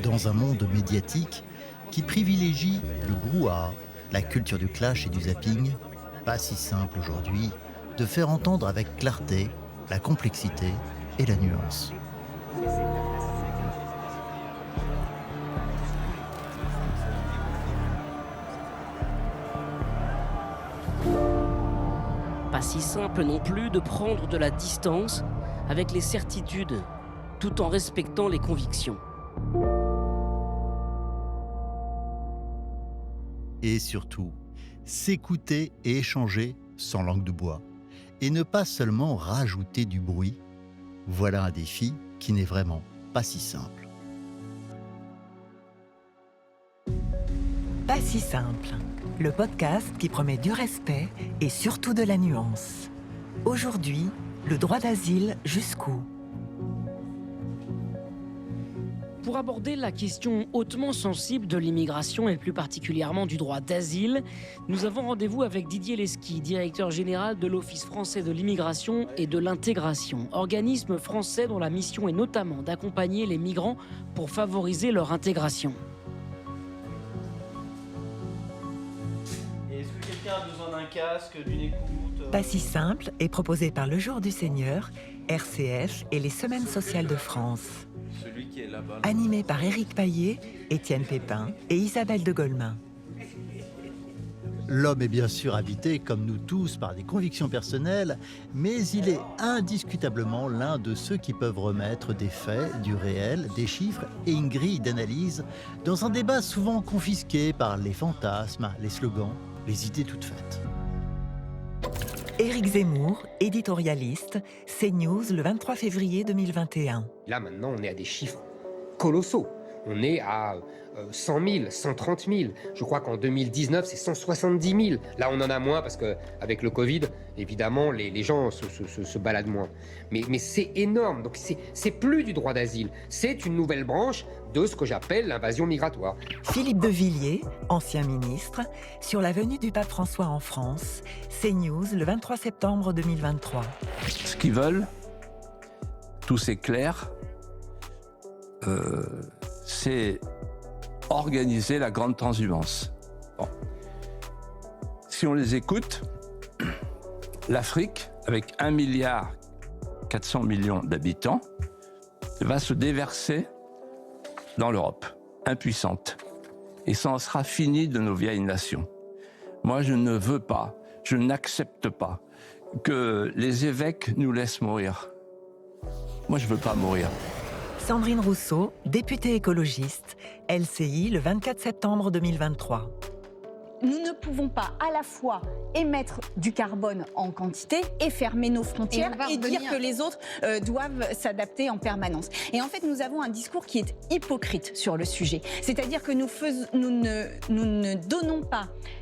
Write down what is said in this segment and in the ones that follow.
Dans un monde médiatique qui privilégie le brouhaha, la culture du clash et du zapping, pas si simple aujourd'hui de faire entendre avec clarté la complexité et la nuance. Pas si simple non plus de prendre de la distance avec les certitudes, tout en respectant les convictions. Et surtout, s'écouter et échanger sans langue de bois. Et ne pas seulement rajouter du bruit. Voilà un défi qui n'est vraiment pas si simple. Pas si simple. Le podcast qui promet du respect et surtout de la nuance. Aujourd'hui, le droit d'asile jusqu'où ? Pour aborder la question hautement sensible de l'immigration et plus particulièrement du droit d'asile, nous avons rendez-vous avec Didier Lesky, directeur général de l'Office français de l'immigration et de l'intégration, organisme français dont la mission est notamment d'accompagner les migrants pour favoriser leur intégration. Est-ce que quelqu'un a besoin d'un casque, d'une écoute Pas si simple est proposé par Le Jour du Seigneur, RCF et les Semaines sociales de France. Celui qui est là-bas. Animé par Éric Paillet, Étienne Pépin et Isabelle de Golemin. L'homme est bien sûr habité, comme nous tous, par des convictions personnelles, mais il est indiscutablement l'un de ceux qui peuvent remettre des faits, du réel, des chiffres et une grille d'analyse dans un débat souvent confisqué par les fantasmes, les slogans, les idées toutes faites. Éric Zemmour, éditorialiste, CNews le 23 février 2021. Là, maintenant, on est à des chiffres colossaux. On est à 100 000, 130 000. Je crois qu'en 2019, c'est 170 000. Là, on en a moins parce qu'avec le Covid, évidemment, les gens se baladent moins. Mais c'est énorme. Donc, c'est plus du droit d'asile. C'est une nouvelle branche de ce que j'appelle l'invasion migratoire. Philippe de Villiers, ancien ministre, sur la venue du pape François en France, CNews le 23 septembre 2023. Ce qu'ils veulent, tout c'est clair, c'est organiser la grande transhumance. Bon. Si on les écoute, l'Afrique, avec 1,4 milliard d'habitants, va se déverser dans l'Europe, impuissante. Et ça en sera fini de nos vieilles nations. Moi, je ne veux pas, je n'accepte pas que les évêques nous laissent mourir. Moi, je ne veux pas mourir. Sandrine Rousseau, députée écologiste, LCI le 24 septembre 2023. Nous ne pouvons pas à la fois émettre du carbone en quantité et fermer nos frontières et dire que les autres doivent s'adapter en permanence. Et en fait, nous avons un discours qui est hypocrite sur le sujet. C'est-à-dire que nous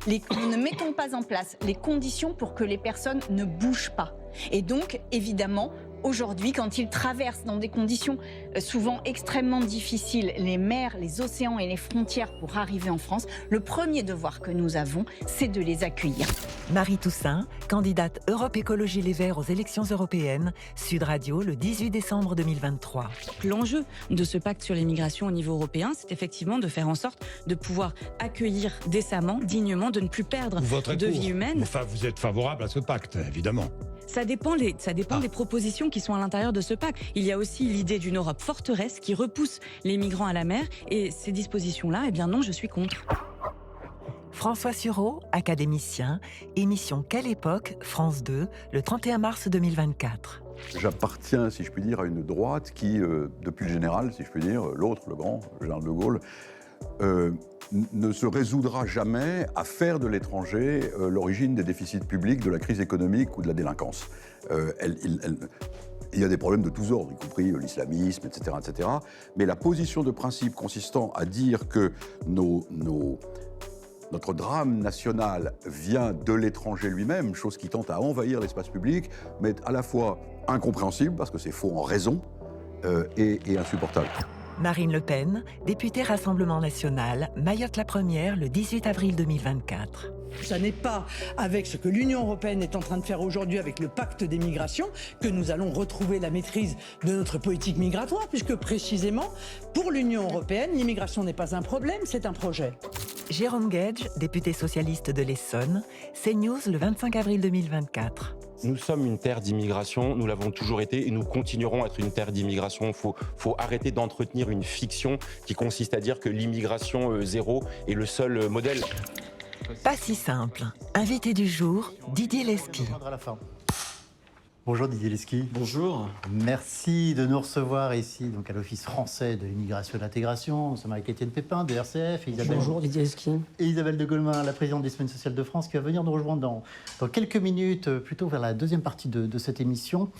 ne mettons pas en place les conditions pour que les personnes ne bougent pas. Et donc, évidemment, aujourd'hui, quand ils traversent dans des conditions souvent extrêmement difficiles les mers, les océans et les frontières pour arriver en France, le premier devoir que nous avons, c'est de les accueillir. Marie Toussaint, candidate Europe Écologie Les Verts aux élections européennes, Sud Radio le 18 décembre 2023. L'enjeu de ce pacte sur l'immigration au niveau européen, c'est effectivement de faire en sorte de pouvoir accueillir décemment, dignement, de ne plus perdre de vie humaine. Enfin, vous êtes favorable à ce pacte, évidemment. Ça dépend des propositions qui sont à l'intérieur de ce pacte. Il y a aussi l'idée d'une Europe forteresse qui repousse les migrants à la mer. Et ces dispositions-là, eh bien non, je suis contre. François Sureau, académicien, émission Quelle époque, France 2, le 31 mars 2024. J'appartiens, si je puis dire, à une droite qui, depuis le général, si je puis dire, l'autre, le grand, le général de Gaulle, ne se résoudra jamais à faire de l'étranger l'origine des déficits publics, de la crise économique ou de la délinquance. Il y a des problèmes de tous ordres, y compris l'islamisme, etc., etc. Mais la position de principe consistant à dire que notre drame national vient de l'étranger lui-même, chose qui tente à envahir l'espace public, mais à la fois incompréhensible, parce que c'est faux en raison, et insupportable. Marine Le Pen, députée Rassemblement National, Mayotte la première le 18 avril 2024. Ça n'est pas avec ce que l'Union européenne est en train de faire aujourd'hui avec le pacte des migrations que nous allons retrouver la maîtrise de notre politique migratoire, puisque précisément, pour l'Union européenne, l'immigration n'est pas un problème, c'est un projet. Jérôme Guedj, député socialiste de l'Essonne, CNews le 25 avril 2024. Nous sommes une terre d'immigration, nous l'avons toujours été et nous continuerons à être une terre d'immigration. Il faut arrêter d'entretenir une fiction qui consiste à dire que l'immigration zéro est le seul modèle. Pas si simple. Invité du jour, Didier Lesky. À la fin. Bonjour Didier Lesky. Bonjour. Merci de nous recevoir ici donc à l'Office français de l'immigration et de l'intégration. Nous sommes avec Étienne Pépin de RCF et Bonjour Didier Lesky. Et Isabelle de Golemin, la présidente des Semaines sociales de France, qui va venir nous rejoindre dans quelques minutes, plutôt vers la deuxième partie de cette émission.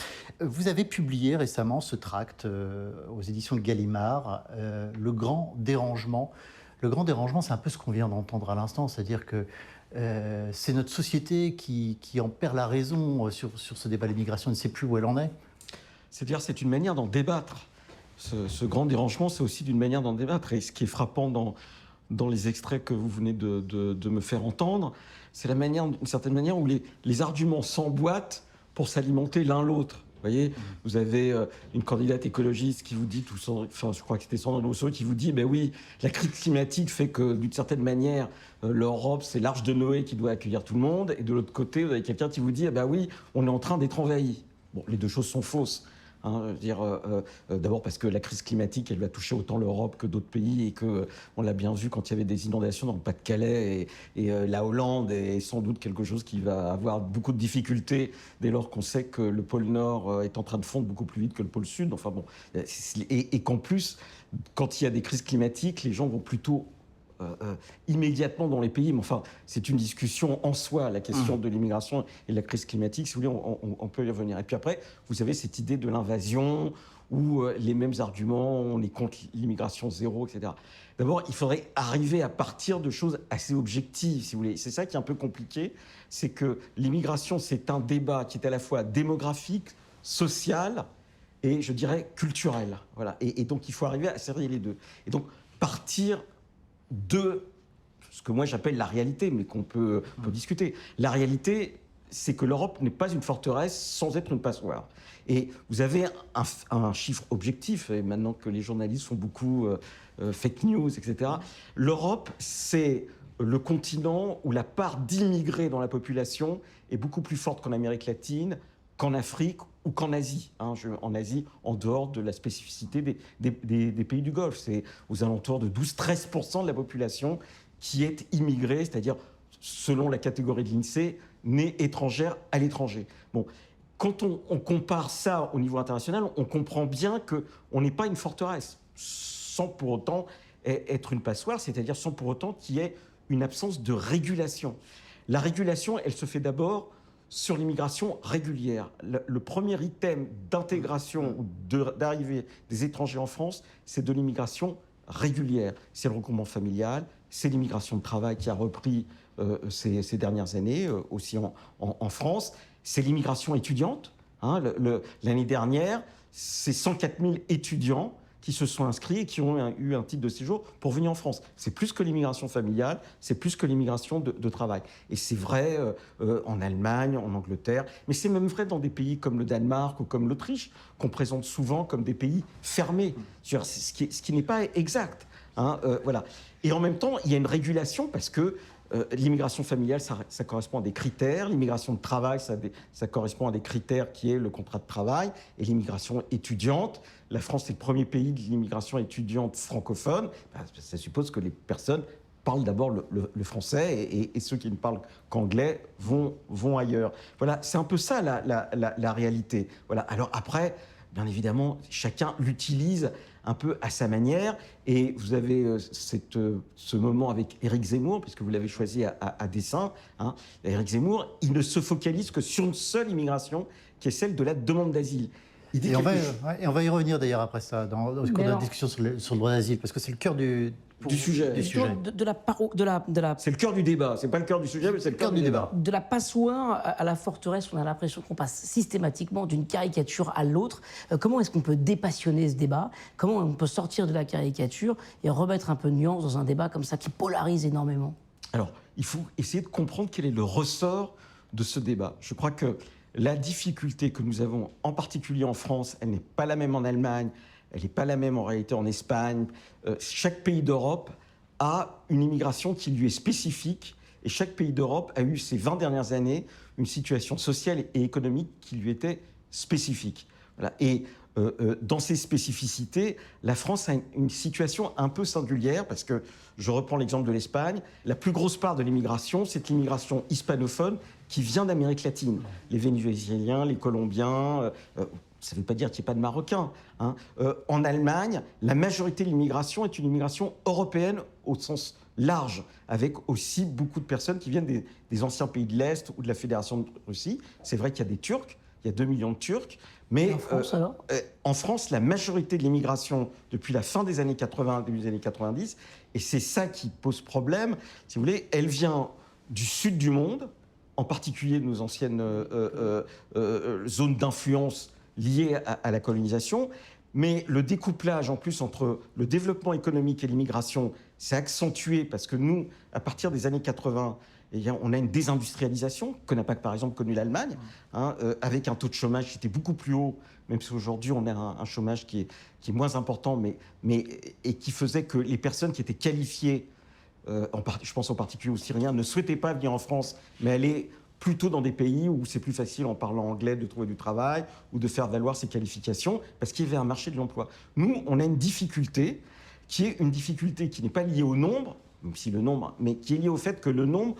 Vous avez publié récemment ce tract aux éditions de Gallimard, Le Grand Dérangement. Le grand dérangement, c'est un peu ce qu'on vient d'entendre à l'instant, c'est-à-dire que c'est notre société qui en perd la raison sur ce débat de l'immigration, ne sait plus où elle en est. C'est-à-dire c'est une manière d'en débattre. Ce grand dérangement, c'est aussi d'une manière d'en débattre. Et ce qui est frappant dans les extraits que vous venez de me faire entendre, c'est la manière, d'une certaine manière, où les arguments s'emboîtent pour s'alimenter l'un l'autre. Vous voyez, vous avez une candidate écologiste qui vous dit, je crois que c'était Sandrine Rousseau, qui vous dit, ben oui, la crise climatique fait que d'une certaine manière, l'Europe, c'est l'arche de Noé qui doit accueillir tout le monde. Et de l'autre côté, vous avez quelqu'un qui vous dit, ben oui, on est en train d'être envahi. Bon, les deux choses sont fausses. Hein, je veux dire, d'abord parce que la crise climatique, elle va toucher autant l'Europe que d'autres pays et que, on l'a bien vu quand il y avait des inondations dans le Pas-de-Calais et la Hollande est sans doute quelque chose qui va avoir beaucoup de difficultés dès lors qu'on sait que le pôle Nord est en train de fondre beaucoup plus vite que le pôle Sud. Enfin bon, et qu'en plus, quand il y a des crises climatiques, les gens vont plutôt immédiatement dans les pays. Mais enfin, c'est une discussion en soi, la question de l'immigration et de la crise climatique. Si vous voulez, on peut y revenir. Et puis après, vous avez cette idée de l'invasion, où les mêmes arguments, on est contre l'immigration zéro, etc. D'abord, il faudrait arriver à partir de choses assez objectives, si vous voulez. C'est ça qui est un peu compliqué, c'est que l'immigration, c'est un débat qui est à la fois démographique, social et, je dirais, culturel. Voilà. Et donc, il faut arriver à serrer les deux. Et donc, partir de ce que moi j'appelle la réalité, mais qu'on peut discuter. La réalité, c'est que l'Europe n'est pas une forteresse sans être une passoire. Et vous avez un chiffre objectif, et maintenant que les journalistes font beaucoup fake news, etc. L'Europe, c'est le continent où la part d'immigrés dans la population est beaucoup plus forte qu'en Amérique latine, qu'en Afrique ou qu'en Asie. En Asie, en dehors de la spécificité des pays du Golfe. C'est aux alentours de 12-13% de la population qui est immigrée, c'est-à-dire, selon la catégorie de l'INSEE, née étrangère à l'étranger. Bon, quand on compare ça au niveau international, on comprend bien qu'on n'est pas une forteresse, sans pour autant être une passoire, c'est-à-dire sans pour autant qu'il y ait une absence de régulation. La régulation, elle se fait d'abord sur l'immigration régulière. Le premier item d'intégration ou d'arrivée des étrangers en France, c'est de l'immigration régulière. C'est le regroupement familial, c'est l'immigration de travail qui a repris ces dernières années, aussi en France. C'est l'immigration étudiante. L'année dernière, c'est 104 000 étudiants qui se sont inscrits et qui ont eu un titre de séjour pour venir en France. C'est plus que l'immigration familiale, c'est plus que l'immigration de travail. Et c'est vrai en Allemagne, en Angleterre, mais c'est même vrai dans des pays comme le Danemark ou comme l'Autriche, qu'on présente souvent comme des pays fermés, ce qui n'est pas exact. Voilà. Et en même temps, il y a une régulation parce que l'immigration familiale, ça correspond à des critères. L'immigration de travail, ça correspond à des critères qui est le contrat de travail. Et l'immigration étudiante, la France est le premier pays de l'immigration étudiante francophone. Ça suppose que les personnes parlent d'abord le français et ceux qui ne parlent qu'anglais vont ailleurs. Voilà, c'est un peu ça la réalité. Voilà. Alors après, bien évidemment, chacun l'utilise un peu à sa manière. Et vous avez ce moment avec Éric Zemmour, puisque vous l'avez choisi à dessein. Éric Zemmour, il ne se focalise que sur une seule immigration, qui est celle de la demande d'asile. Et on va y revenir d'ailleurs après ça, dans le cours de la discussion sur le droit d'asile, parce que c'est le cœur du sujet. C'est le cœur du débat. C'est pas le cœur du sujet, mais c'est le cœur du débat. De la passoire à la forteresse, on a l'impression qu'on passe systématiquement d'une caricature à l'autre. Comment est-ce qu'on peut dépassionner ce débat? Comment on peut sortir de la caricature et remettre un peu de nuance dans un débat comme ça qui polarise énormément? Alors, il faut essayer de comprendre quel est le ressort de ce débat. Je crois que la difficulté que nous avons, en particulier en France, elle n'est pas la même en Allemagne, elle n'est pas la même en réalité en Espagne. Chaque pays d'Europe a une immigration qui lui est spécifique et chaque pays d'Europe a eu ces 20 dernières années une situation sociale et économique qui lui était spécifique. Voilà. Et dans ces spécificités, la France a une situation un peu singulière parce que, je reprends l'exemple de l'Espagne, la plus grosse part de l'immigration, c'est l'immigration hispanophone qui vient d'Amérique latine. Les Vénézuéliens, les Colombiens, ça ne veut pas dire qu'il n'y ait pas de Marocains. Hein. En Allemagne, la majorité de l'immigration est une immigration européenne au sens large, avec aussi beaucoup de personnes qui viennent des anciens pays de l'Est ou de la Fédération de Russie. C'est vrai qu'il y a des Turcs, il y a 2 millions de Turcs, mais en France, la majorité de l'immigration depuis la fin des années 80, début des années 90, et c'est ça qui pose problème, si vous voulez, elle vient du sud du monde, en particulier de nos anciennes zones d'influence liées à la colonisation, mais le découplage en plus entre le développement économique et l'immigration s'est accentué parce que nous, à partir des années 80, on a une désindustrialisation que n'a pas par exemple connu l'Allemagne, hein, avec un taux de chômage qui était beaucoup plus haut, même si aujourd'hui on a un chômage qui est moins important, et qui faisait que les personnes qui étaient qualifiées, je pense en particulier aux Syriens, ne souhaitaient pas venir en France, mais allaient plutôt dans des pays où c'est plus facile en parlant anglais de trouver du travail ou de faire valoir ses qualifications, parce qu'il y avait un marché de l'emploi. Nous, on a une difficulté qui n'est pas liée au nombre, même si le nombre, mais qui est liée au fait que le nombre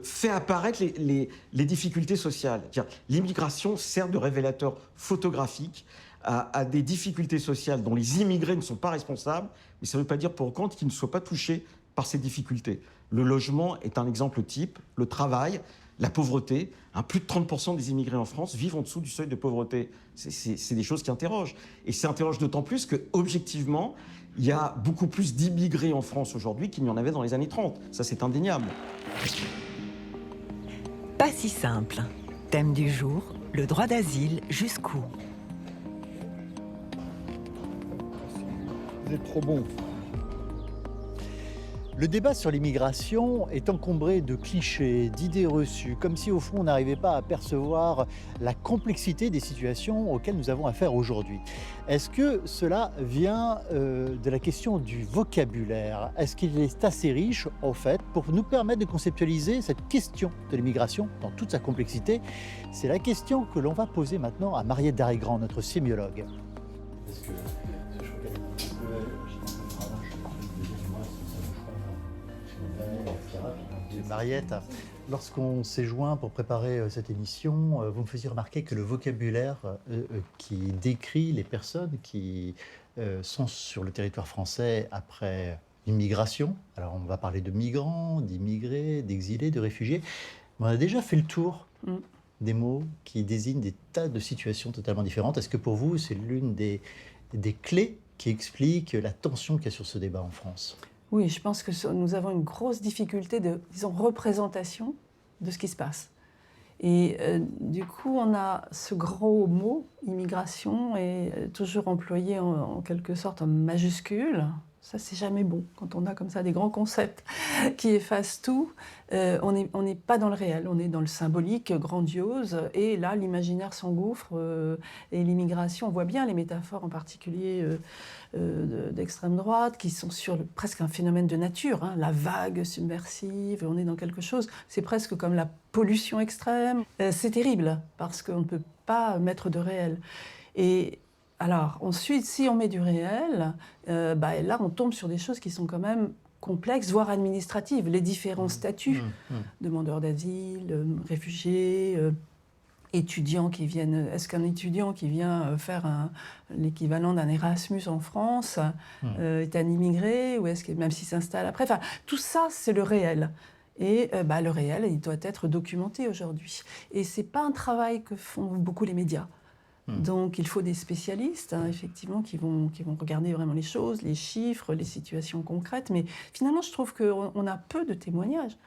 fait apparaître les difficultés sociales. L'immigration sert de révélateur photographique à des difficultés sociales dont les immigrés ne sont pas responsables, mais ça ne veut pas dire pour autant qu'ils ne soient pas touchés par ces difficultés. Le logement est un exemple type, le travail, la pauvreté. Plus de 30% des immigrés en France vivent en dessous du seuil de pauvreté. C'est des choses qui interrogent. Et ça interroge d'autant plus qu'objectivement, il y a beaucoup plus d'immigrés en France aujourd'hui qu'il n'y en avait dans les années 30. Ça, c'est indéniable. Pas si simple. Thème du jour, le droit d'asile jusqu'où? Vous êtes trop bon. Le débat sur l'immigration est encombré de clichés, d'idées reçues, comme si au fond on n'arrivait pas à percevoir la complexité des situations auxquelles nous avons affaire aujourd'hui. Est-ce que cela vient de la question du vocabulaire? Est-ce qu'il est assez riche, au fait, pour nous permettre de conceptualiser cette question de l'immigration dans toute sa complexité? C'est la question que l'on va poser maintenant à Mariette Darigrand, notre sémiologue. Mariette, lorsqu'on s'est joint pour préparer cette émission, vous me faisiez remarquer que le vocabulaire qui décrit les personnes qui sont sur le territoire français après l'immigration, alors on va parler de migrants, d'immigrés, d'exilés, de réfugiés, mais on a déjà fait le tour des mots qui désignent des tas de situations totalement différentes. Est-ce que pour vous, c'est l'une des clés qui explique la tension qu'il y a sur ce débat en France? Oui, je pense que nous avons une grosse difficulté de, disons, représentation de ce qui se passe. Et du coup, on a ce gros mot, immigration, est toujours employé en quelque sorte en majuscule. Ça, c'est jamais bon. Quand on a comme ça des grands concepts qui effacent tout, on n'est pas dans le réel, on est dans le symbolique, grandiose. Et là, l'imaginaire s'engouffre. Et l'immigration, on voit bien les métaphores en particulier d'extrême droite qui sont sur presque un phénomène de nature. Hein, la vague submersive, on est dans quelque chose. C'est presque comme la pollution extrême. C'est terrible parce qu'on ne peut pas mettre de réel. Et alors, ensuite, si on met du réel, là, on tombe sur des choses qui sont quand même complexes, voire administratives. Les différents statuts, demandeurs d'asile, réfugiés, étudiants qui viennent... Est-ce qu'un étudiant qui vient faire l'équivalent d'un Erasmus en France est un immigré, ou est-ce que même s'il s'installe après... Enfin, tout ça, c'est le réel. Et le réel, il doit être documenté aujourd'hui. Et ce n'est pas un travail que font beaucoup les médias. Donc il faut des spécialistes, effectivement, qui vont regarder vraiment les choses, les chiffres, les situations concrètes. Mais finalement, je trouve qu'on a peu de témoignages,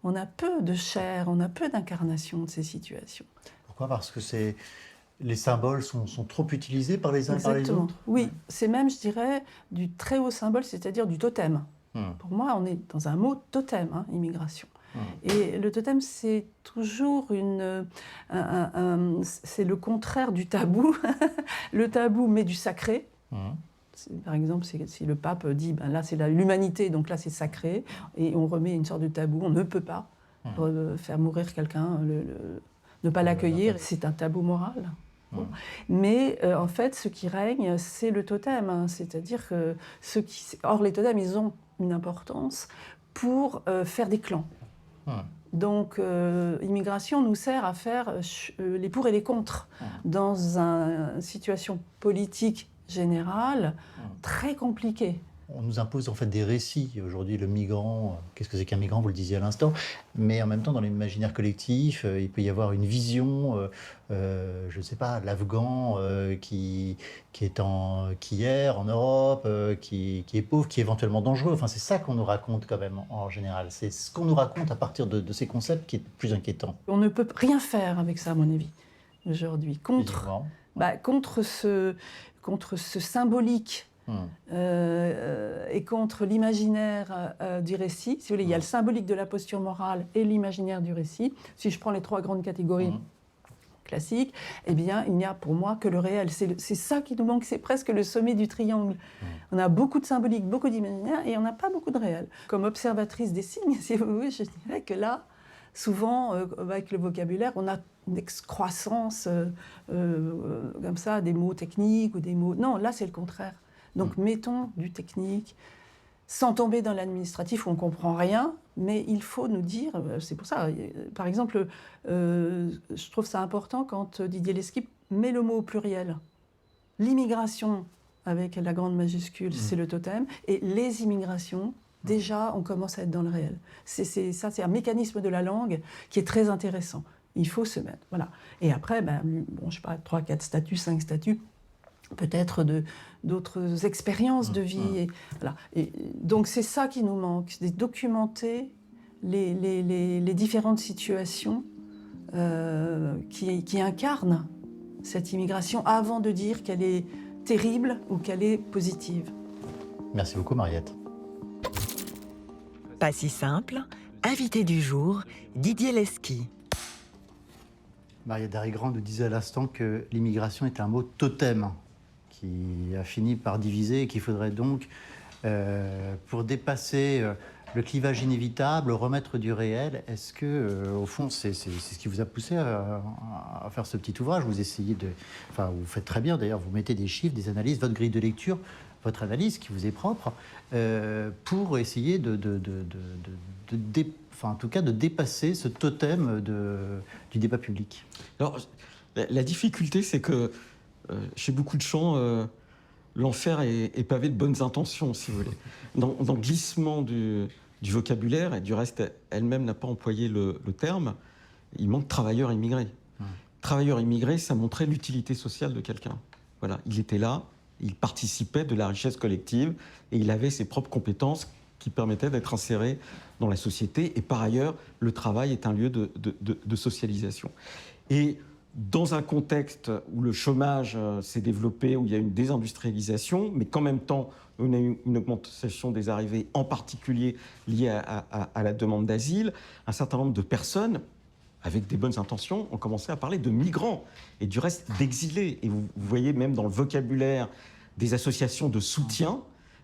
on a peu de chair, on a peu d'incarnation de ces situations. Pourquoi ? Parce que les symboles sont trop utilisés par les uns et par les autres. Oui, c'est même, je dirais, du très haut symbole, c'est-à-dire du totem. Pour moi, on est dans un mot totem, immigration. Et le totem, c'est toujours c'est le contraire du tabou. Le tabou met du sacré. Par exemple, si le pape dit, là c'est l'humanité, donc là c'est sacré, et on remet une sorte de tabou, on ne peut pas faire mourir quelqu'un, ne pas l'accueillir, c'est un tabou moral. Mais en fait, ce qui règne, c'est le totem, c'est-à-dire que or les totems, ils ont une importance pour faire des clans. Donc, immigration nous sert à faire les pour et les contre dans une situation politique générale très compliquée. On nous impose en fait des récits. Aujourd'hui, le migrant, qu'est-ce que c'est qu'un migrant, vous le disiez à l'instant, mais en même temps, dans l'imaginaire collectif, il peut y avoir une vision, je ne sais pas, l'Afghan qui erre en Europe, qui est pauvre, qui est éventuellement dangereux. Enfin, c'est ça qu'on nous raconte quand même en général. C'est ce qu'on nous raconte à partir de ces concepts qui est plus inquiétant. On ne peut rien faire avec ça, à mon avis, aujourd'hui, contre ce symbolique. Et contre l'imaginaire du récit. Si vous voulez, il y a le symbolique de la posture morale et l'imaginaire du récit. Si je prends les trois grandes catégories classiques, eh bien, il n'y a pour moi que le réel. C'est ça qui nous manque, c'est presque le sommet du triangle. On a beaucoup de symbolique, beaucoup d'imaginaire, et on n'a pas beaucoup de réel. Comme observatrice des signes, si vous voulez, je dirais que là, souvent, avec le vocabulaire, on a une excroissance comme ça, des mots techniques ou des mots... Non, là, c'est le contraire. Donc mettons du technique, sans tomber dans l'administratif où on ne comprend rien, mais il faut nous dire, c'est pour ça, par exemple, je trouve ça important quand Didier Lesky met le mot au pluriel. L'immigration, avec la grande majuscule, c'est le totem, et les immigrations, déjà, on commence à être dans le réel. C'est un mécanisme de la langue qui est très intéressant. Il faut se mettre, voilà. Et après, je ne sais pas, 3, 4 statuts, 5 statuts, peut-être d'autres expériences de vie. Voilà. Et donc c'est ça qui nous manque, c'est de documenter les différentes situations qui incarnent cette immigration avant de dire qu'elle est terrible ou qu'elle est positive. Merci beaucoup Mariette. Pas si simple, invité du jour, Didier Lesky. Mariette Darigrand nous disait à l'instant que l'immigration est un mot totem qui a fini par diviser et qu'il faudrait donc, pour dépasser le clivage inévitable, remettre du réel. Est-ce que, au fond, c'est ce qui vous a poussé à faire ce petit ouvrage? Vous essayez de... Enfin, vous faites très bien, d'ailleurs, vous mettez des chiffres, des analyses, votre grille de lecture, votre analyse qui vous est propre, pour essayer en tout cas, de dépasser ce totem du débat public. Alors, la difficulté, c'est que chez beaucoup de gens, l'enfer est pavé de bonnes intentions, si vous voulez. Dans le glissement du vocabulaire, et du reste, elle-même n'a pas employé le terme, il manque travailleurs immigrés. Travailleurs immigrés, ça montrait l'utilité sociale de quelqu'un. Voilà, il était là, il participait de la richesse collective, et il avait ses propres compétences qui permettaient d'être inséré dans la société. Et par ailleurs, le travail est un lieu de socialisation. Et dans un contexte où le chômage s'est développé, où il y a une désindustrialisation, mais qu'en même temps, on a eu une augmentation des arrivées, en particulier liée à la demande d'asile, un certain nombre de personnes, avec des bonnes intentions, ont commencé à parler de migrants, et du reste d'exilés. Et vous voyez même dans le vocabulaire des associations de soutien,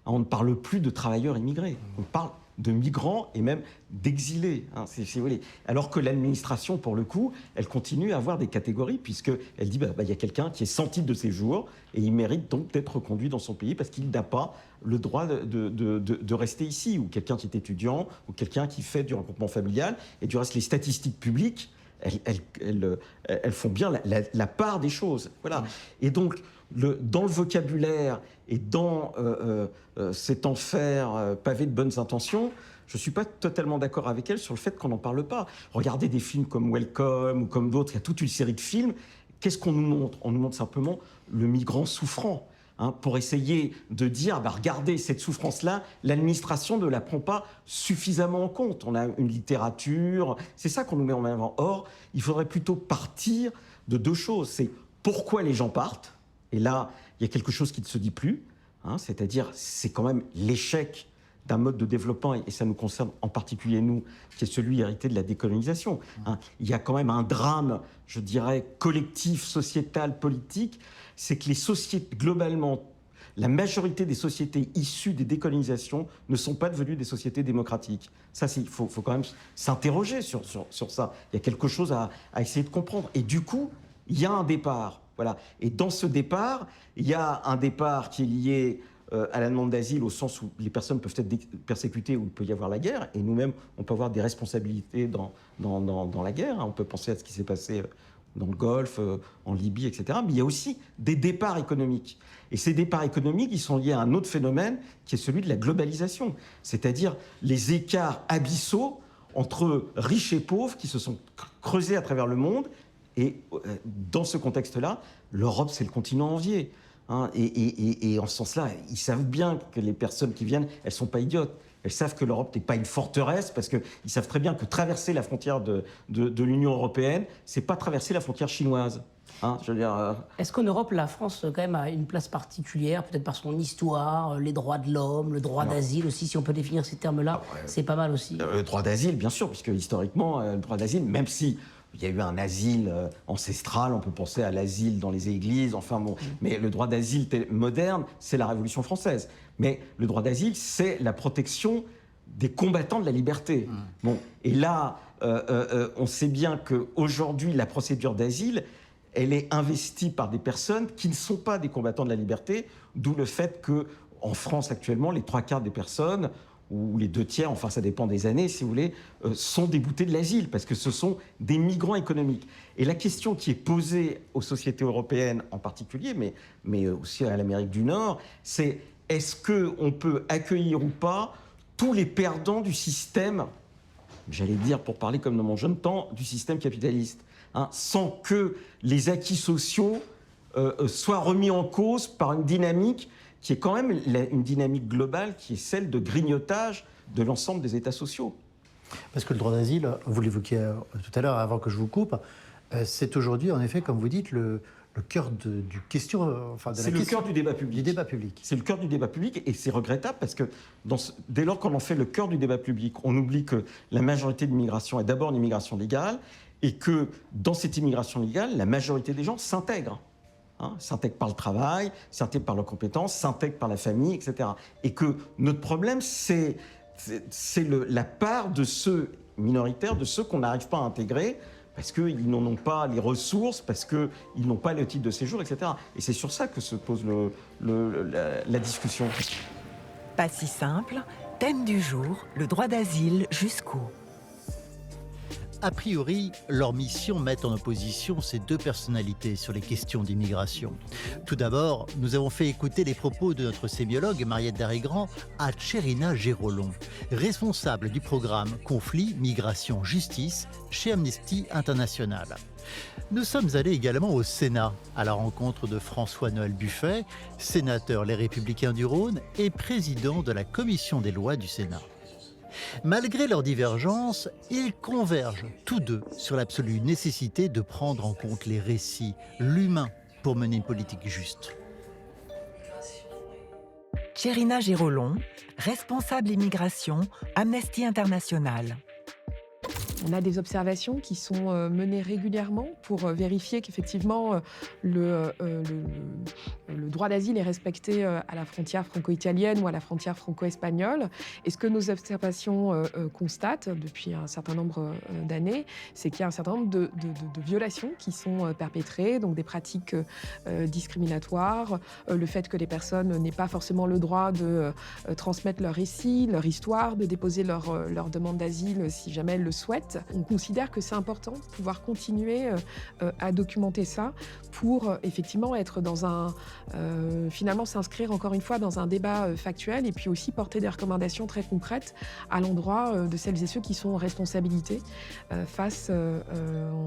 on ne parle plus de travailleurs immigrés, on parle de migrants et même d'exilés, si vous voulez. Alors que l'administration, pour le coup, elle continue à avoir des catégories, puisqu'elle dit y a quelqu'un qui est sans titre de séjour et il mérite donc d'être reconduit dans son pays parce qu'il n'a pas le droit de rester ici, ou quelqu'un qui est étudiant, ou quelqu'un qui fait du regroupement familial. Et du reste, les statistiques publiques, elles font bien la part des choses. Voilà. Et donc, dans le vocabulaire et dans cet enfer pavé de bonnes intentions, je ne suis pas totalement d'accord avec elle sur le fait qu'on n'en parle pas. Regardez des films comme Welcome ou comme d'autres, il y a toute une série de films qu'est-ce qu'on nous montre? On nous montre simplement le migrant souffrant. Pour essayer de dire, regardez, cette souffrance-là, l'administration ne la prend pas suffisamment en compte. On a une littérature, c'est ça qu'on nous met en avant. Or, il faudrait plutôt partir de deux choses. C'est pourquoi les gens partent, et là, il y a quelque chose qui ne se dit plus, c'est-à-dire, c'est quand même l'échec d'un mode de développement, et ça nous concerne en particulier nous, qui est celui hérité de la décolonisation. Il y a quand même un drame, je dirais, collectif, sociétal, politique, c'est que les sociétés, globalement, la majorité des sociétés issues des décolonisations ne sont pas devenues des sociétés démocratiques. Ça, il faut quand même s'interroger sur ça. Il y a quelque chose à essayer de comprendre. Et du coup, il y a un départ. Voilà. Et dans ce départ, il y a un départ qui est lié à la demande d'asile, au sens où les personnes peuvent être persécutées, où il peut y avoir la guerre, et nous-mêmes, on peut avoir des responsabilités dans la guerre. On peut penser à ce qui s'est passé dans le Golfe, en Libye, etc. Mais il y a aussi des départs économiques. Et ces départs économiques, ils sont liés à un autre phénomène qui est celui de la globalisation, c'est-à-dire les écarts abyssaux entre riches et pauvres qui se sont creusés à travers le monde. Et dans ce contexte-là, l'Europe, c'est le continent envié. Et en ce sens-là, ils savent bien que les personnes qui viennent, elles ne sont pas idiotes. Elles savent que l'Europe n'est pas une forteresse, parce qu'ils savent très bien que traverser la frontière de l'Union européenne, c'est pas traverser la frontière chinoise. Je veux dire, Est-ce qu'en Europe, la France, quand même, a une place particulière, peut-être par son histoire, les droits de l'homme, le droit d'asile aussi, si on peut définir ces termes-là, c'est pas mal aussi. Le droit d'asile, bien sûr, puisque historiquement, le droit d'asile, même si il y a eu un asile ancestral, on peut penser à l'asile dans les églises, enfin bon. Mais le droit d'asile moderne, c'est la Révolution française. Mais le droit d'asile, c'est la protection des combattants de la liberté. Bon, et là, on sait bien qu'aujourd'hui, la procédure d'asile, elle est investie par des personnes qui ne sont pas des combattants de la liberté, d'où le fait qu'en France, actuellement, les 3/4 des personnes, ou les 2/3, enfin ça dépend des années, si vous voulez, sont déboutés de l'asile, parce que ce sont des migrants économiques. Et la question qui est posée aux sociétés européennes en particulier, mais aussi à l'Amérique du Nord, c'est est-ce qu'on peut accueillir ou pas tous les perdants du système, j'allais dire, pour parler comme dans mon jeune temps, du système capitaliste, sans que les acquis sociaux soient remis en cause par une dynamique qui est quand même une dynamique globale, qui est celle de grignotage de l'ensemble des États sociaux. Parce que le droit d'asile, vous l'évoquiez tout à l'heure, avant que je vous coupe, c'est aujourd'hui, en effet, comme vous dites, le cœur du question... c'est le cœur du débat public. Du débat public. C'est le cœur du débat public, et c'est regrettable, parce que dès lors qu'on en fait le cœur du débat public, on oublie que la majorité de l'immigration est d'abord une immigration légale, et que dans cette immigration légale, la majorité des gens s'intègrent. S'intègrent par le travail, s'intègrent par leurs compétences, s'intègrent par la famille, etc. Et que notre problème, c'est la part de ceux minoritaires, de ceux qu'on n'arrive pas à intégrer, parce qu'ils n'en ont pas les ressources, parce qu'ils n'ont pas le titre de séjour, etc. Et c'est sur ça que se pose la discussion. Pas si simple. Thème du jour, le droit d'asile jusqu'où ? A priori, leur mission met en opposition ces deux personnalités sur les questions d'immigration. Tout d'abord, nous avons fait écouter les propos de notre sémiologue Mariette Darrigrand à Tcherina Gérolon, responsable du programme Conflit, Migration, Justice chez Amnesty International. Nous sommes allés également au Sénat, à la rencontre de François-Noël Buffet, sénateur Les Républicains du Rhône et président de la Commission des lois du Sénat. Malgré leurs divergences, ils convergent tous deux sur l'absolue nécessité de prendre en compte les récits, l'humain, pour mener une politique juste. Tcherina Gérolon, responsable immigration, Amnesty International. On a des observations qui sont menées régulièrement pour vérifier qu'effectivement le droit d'asile est respecté à la frontière franco-italienne ou à la frontière franco-espagnole. Et ce que nos observations constatent depuis un certain nombre d'années, c'est qu'il y a un certain nombre de violations qui sont perpétrées, donc des pratiques discriminatoires, le fait que les personnes n'aient pas forcément le droit de transmettre leur récit, leur histoire, de déposer leur demande d'asile si jamais elles le souhaitent. On considère que c'est important de pouvoir continuer à documenter ça pour effectivement être dans finalement s'inscrire encore une fois dans un débat factuel et puis aussi porter des recommandations très concrètes à l'endroit de celles et ceux qui sont en responsabilité face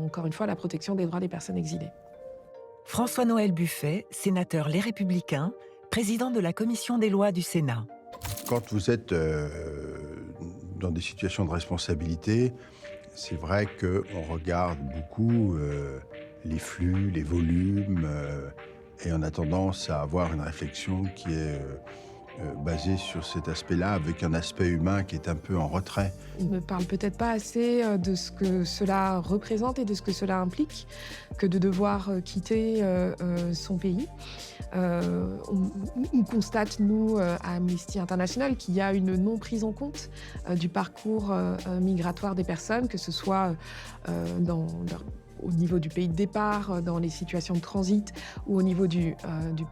encore une fois à la protection des droits des personnes exilées. François-Noël Buffet, sénateur Les Républicains, président de la commission des lois du Sénat. Quand vous êtes dans des situations de responsabilité, c'est vrai qu'on regarde beaucoup les flux, les volumes, et on a tendance à avoir une réflexion qui est basée sur cet aspect-là, avec un aspect humain qui est un peu en retrait. On ne parle peut-être pas assez de ce que cela représente et de ce que cela implique, que de devoir quitter son pays. On constate, nous, à Amnesty International, qu'il y a une non prise en compte du parcours migratoire des personnes, que ce soit au niveau du pays de départ, dans les situations de transit ou au niveau du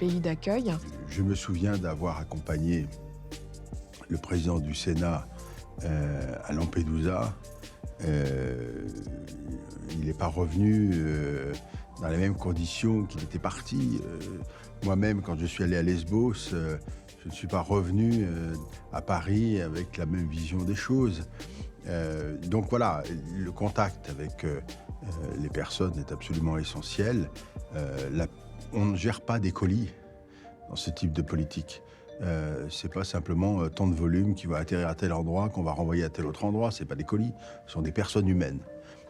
pays d'accueil. Je me souviens d'avoir accompagné le président du Sénat à Lampedusa. Il n'est pas revenu dans les mêmes conditions qu'il était parti. Moi-même, quand je suis allé à Lesbos, je ne suis pas revenu à Paris avec la même vision des choses. Donc voilà, le contact avec les personnes est absolument essentiel. On ne gère pas des colis dans ce type de politique. C'est pas simplement tant de volume qui va atterrir à tel endroit, qu'on va renvoyer à tel autre endroit. C'est pas des colis, ce sont des personnes humaines.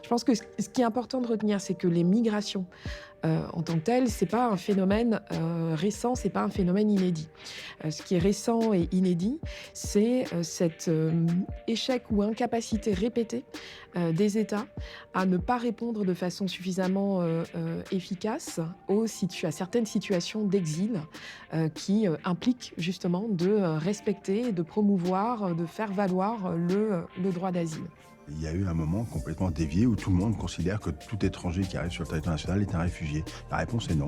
Je pense que ce qui est important de retenir, c'est que les migrations, en tant que telles, c'est pas un phénomène récent, c'est pas un phénomène inédit. Ce qui est récent et inédit, c'est cet échec ou incapacité répétée des États à ne pas répondre de façon suffisamment efficace à certaines situations d'exil qui impliquent justement de respecter et de promouvoir, de faire valoir le droit d'asile. Il y a eu un moment complètement dévié où tout le monde considère que tout étranger qui arrive sur le territoire national est un réfugié. La réponse est non.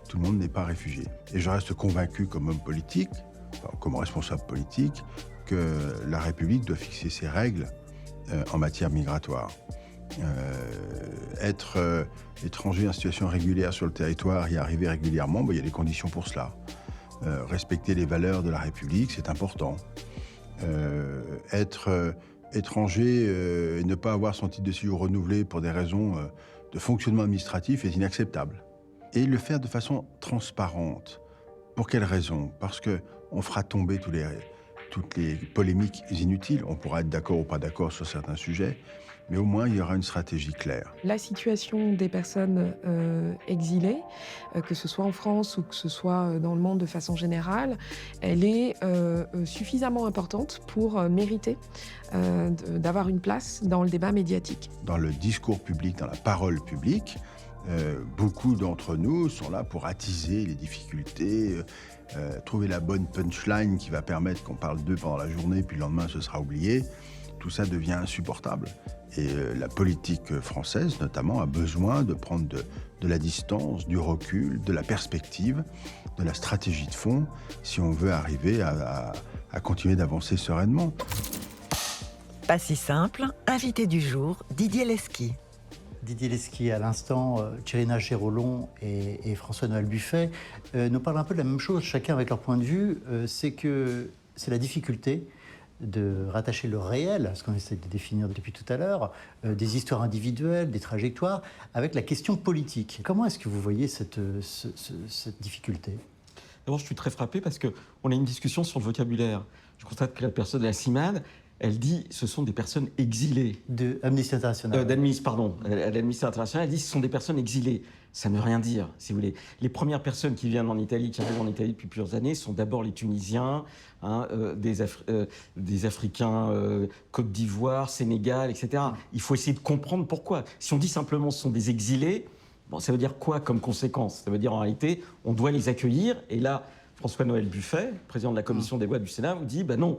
Tout le monde n'est pas réfugié. Et je reste convaincu comme homme politique, comme responsable politique, que la République doit fixer ses règles en matière migratoire. Être étranger en situation régulière sur le territoire, y arriver régulièrement, il y a des conditions pour cela. Respecter les valeurs de la République, c'est important. Être étranger et ne pas avoir son titre de séjour renouvelé pour des raisons de fonctionnement administratif est inacceptable. Et le faire de façon transparente. Pour quelle raison? Parce qu'on fera tomber toutes les polémiques inutiles. On pourra être d'accord ou pas d'accord sur certains sujets, mais au moins il y aura une stratégie claire. La situation des personnes exilées, que ce soit en France ou que ce soit dans le monde de façon générale, elle est suffisamment importante pour mériter d'avoir une place dans le débat médiatique. Dans le discours public, dans la parole publique, beaucoup d'entre nous sont là pour attiser les difficultés, trouver la bonne punchline qui va permettre qu'on parle d'eux pendant la journée, puis le lendemain ce sera oublié. Tout ça devient insupportable. Et la politique française, notamment, a besoin de prendre de la distance, du recul, de la perspective, de la stratégie de fond, si on veut arriver à continuer d'avancer sereinement. Pas si simple, invité du jour, Didier Lesky. Didier Lesky, à l'instant, Tchérina Gérolon et François-Noël Buffet nous parlent un peu de la même chose, chacun avec leur point de vue. C'est que c'est la difficulté de rattacher le réel, ce qu'on essaie de définir depuis tout à l'heure, des histoires individuelles, des trajectoires, avec la question politique. Comment est-ce que vous voyez cette difficulté? D'abord, je suis très frappé parce qu'on a une discussion sur le vocabulaire. Je constate que la personne de la CIMAD, elle dit ce sont des personnes exilées. De Amnesty International. L'Amnesty International, elle dit ce sont des personnes exilées. Ça ne veut rien dire, si vous voulez. Les premières personnes qui viennent en Italie, qui arrivent en Italie depuis plusieurs années, sont d'abord les Tunisiens, des Africains, Côte d'Ivoire, Sénégal, etc. Il faut essayer de comprendre pourquoi. Si on dit simplement ce sont des exilés, bon, ça veut dire quoi comme conséquence? Ça veut dire en réalité, on doit les accueillir. Et là, François-Noël Buffet, président de la commission des lois du Sénat, vous dit non,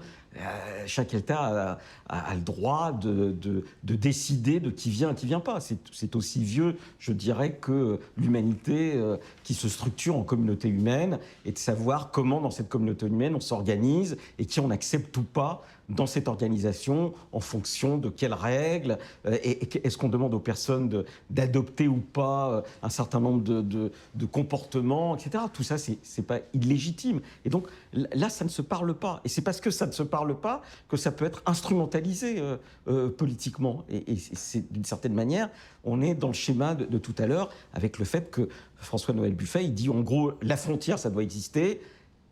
chaque État a le droit de décider de qui vient et qui ne vient pas. C'est aussi vieux, je dirais, que l'humanité qui se structure en communauté humaine et de savoir comment, dans cette communauté humaine, on s'organise et qui on accepte ou pas dans cette organisation, en fonction de quelles règles, et est-ce qu'on demande aux personnes d'adopter ou pas un certain nombre de comportements, etc. Tout ça, c'est pas illégitime. Et donc là, ça ne se parle pas. Et c'est parce que ça ne se parle pas que ça peut être instrumentalisé politiquement. Et c'est d'une certaine manière, on est dans le schéma de tout à l'heure, avec le fait que François-Noël Buffet, il dit en gros, la frontière, ça doit exister,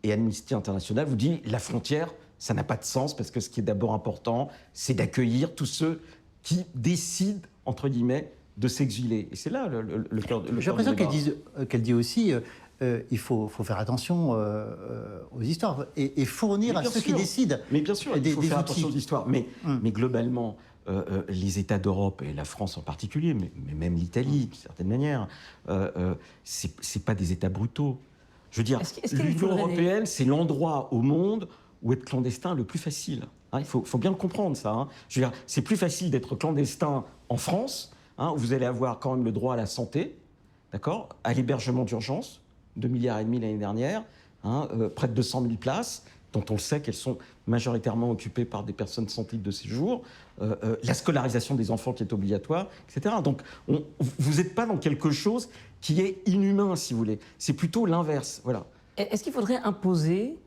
et Amnesty International vous dit, la frontière, ça n'a pas de sens, parce que ce qui est d'abord important, c'est d'accueillir tous ceux qui décident, entre guillemets, de s'exiler. Et c'est là le cœur de J'ai l'impression qu'elle dit aussi, il faut faire attention aux histoires et fournir à ceux qui décident. Mais bien sûr, il faut faire attention aux histoires. Mais globalement, les États d'Europe, et la France en particulier, mais même l'Italie, d'une certaine manière, c'est pas des États brutaux. Je veux dire, l'Union européenne, c'est l'endroit au monde où être clandestin le plus facile. Hein, il faut bien le comprendre, ça. Hein. Je veux dire, c'est plus facile d'être clandestin en France, hein, où vous allez avoir quand même le droit à la santé, d'accord, à l'hébergement d'urgence, 2,5 milliards l'année dernière, hein, près de 200 000 places, dont on le sait qu'elles sont majoritairement occupées par des personnes sans titre de séjour, la scolarisation des enfants qui est obligatoire, etc. Donc, vous n'êtes pas dans quelque chose qui est inhumain, si vous voulez. C'est plutôt l'inverse, voilà. Est-ce qu'il faudrait imposer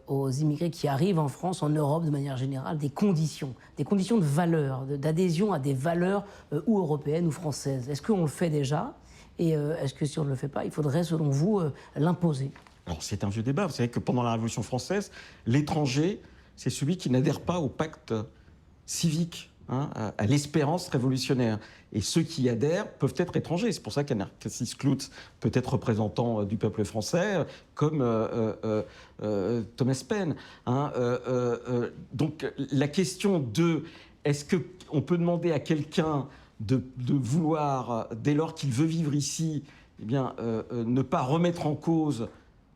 aux immigrés qui arrivent en France, en Europe de manière générale, des conditions de valeur, d'adhésion à des valeurs ou européennes ou françaises? Est-ce qu'on le fait déjà? Et est-ce que si on ne le fait pas, il faudrait, selon vous, l'imposer? Alors, c'est un vieux débat. Vous savez que pendant la Révolution française, l'étranger, c'est celui qui n'adhère pas au pacte civique, hein, à l'espérance révolutionnaire. Et ceux qui y adhèrent peuvent être étrangers. C'est pour ça qu'Anarchis Clout peut être représentant du peuple français, comme Thomas Paine. Hein, donc, la question de est-ce qu'on peut demander à quelqu'un de vouloir, dès lors qu'il veut vivre ici, eh bien, ne pas remettre en cause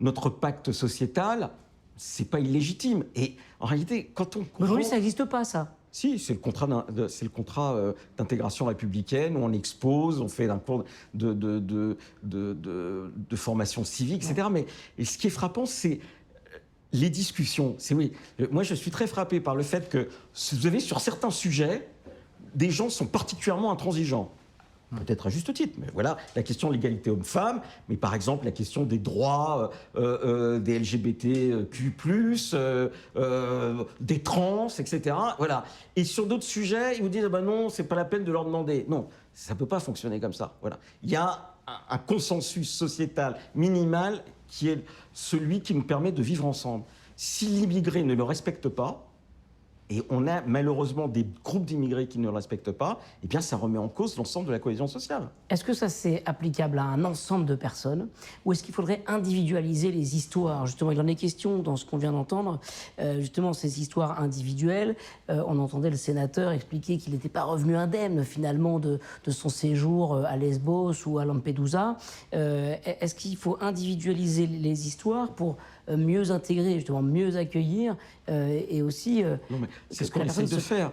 notre pacte sociétal, c'est pas illégitime. Et en réalité, quand on comprend... Aujourd'hui, ça n'existe pas, ça. Si, c'est le contrat d'intégration républicaine où on expose, on fait un cours de formation civique, etc. Mais et ce qui est frappant, c'est les discussions. Moi, je suis très frappé par le fait que, vous avez sur certains sujets, des gens sont particulièrement intransigeants. Peut-être à juste titre, mais voilà, la question de l'égalité homme-femme, mais par exemple la question des droits des LGBTQ+, des trans, etc. Voilà. Et sur d'autres sujets, ils vous disent non, c'est pas la peine de leur demander. Non, ça peut pas fonctionner comme ça. Voilà. Il y a un consensus sociétal minimal qui est celui qui nous permet de vivre ensemble. Si l'immigré ne le respecte pas, et on a malheureusement des groupes d'immigrés qui ne le respectent pas, eh bien ça remet en cause l'ensemble de la cohésion sociale. Est-ce que ça c'est applicable à un ensemble de personnes ou est-ce qu'il faudrait individualiser les histoires? Justement, il en est question dans ce qu'on vient d'entendre, justement ces histoires individuelles. On entendait le sénateur expliquer qu'il n'était pas revenu indemne finalement de son séjour à Lesbos ou à Lampedusa. Est-ce qu'il faut individualiser les histoires pour mieux intégrer, justement mieux accueillir et aussi... Non, mais c'est ce qu'on essaie de faire.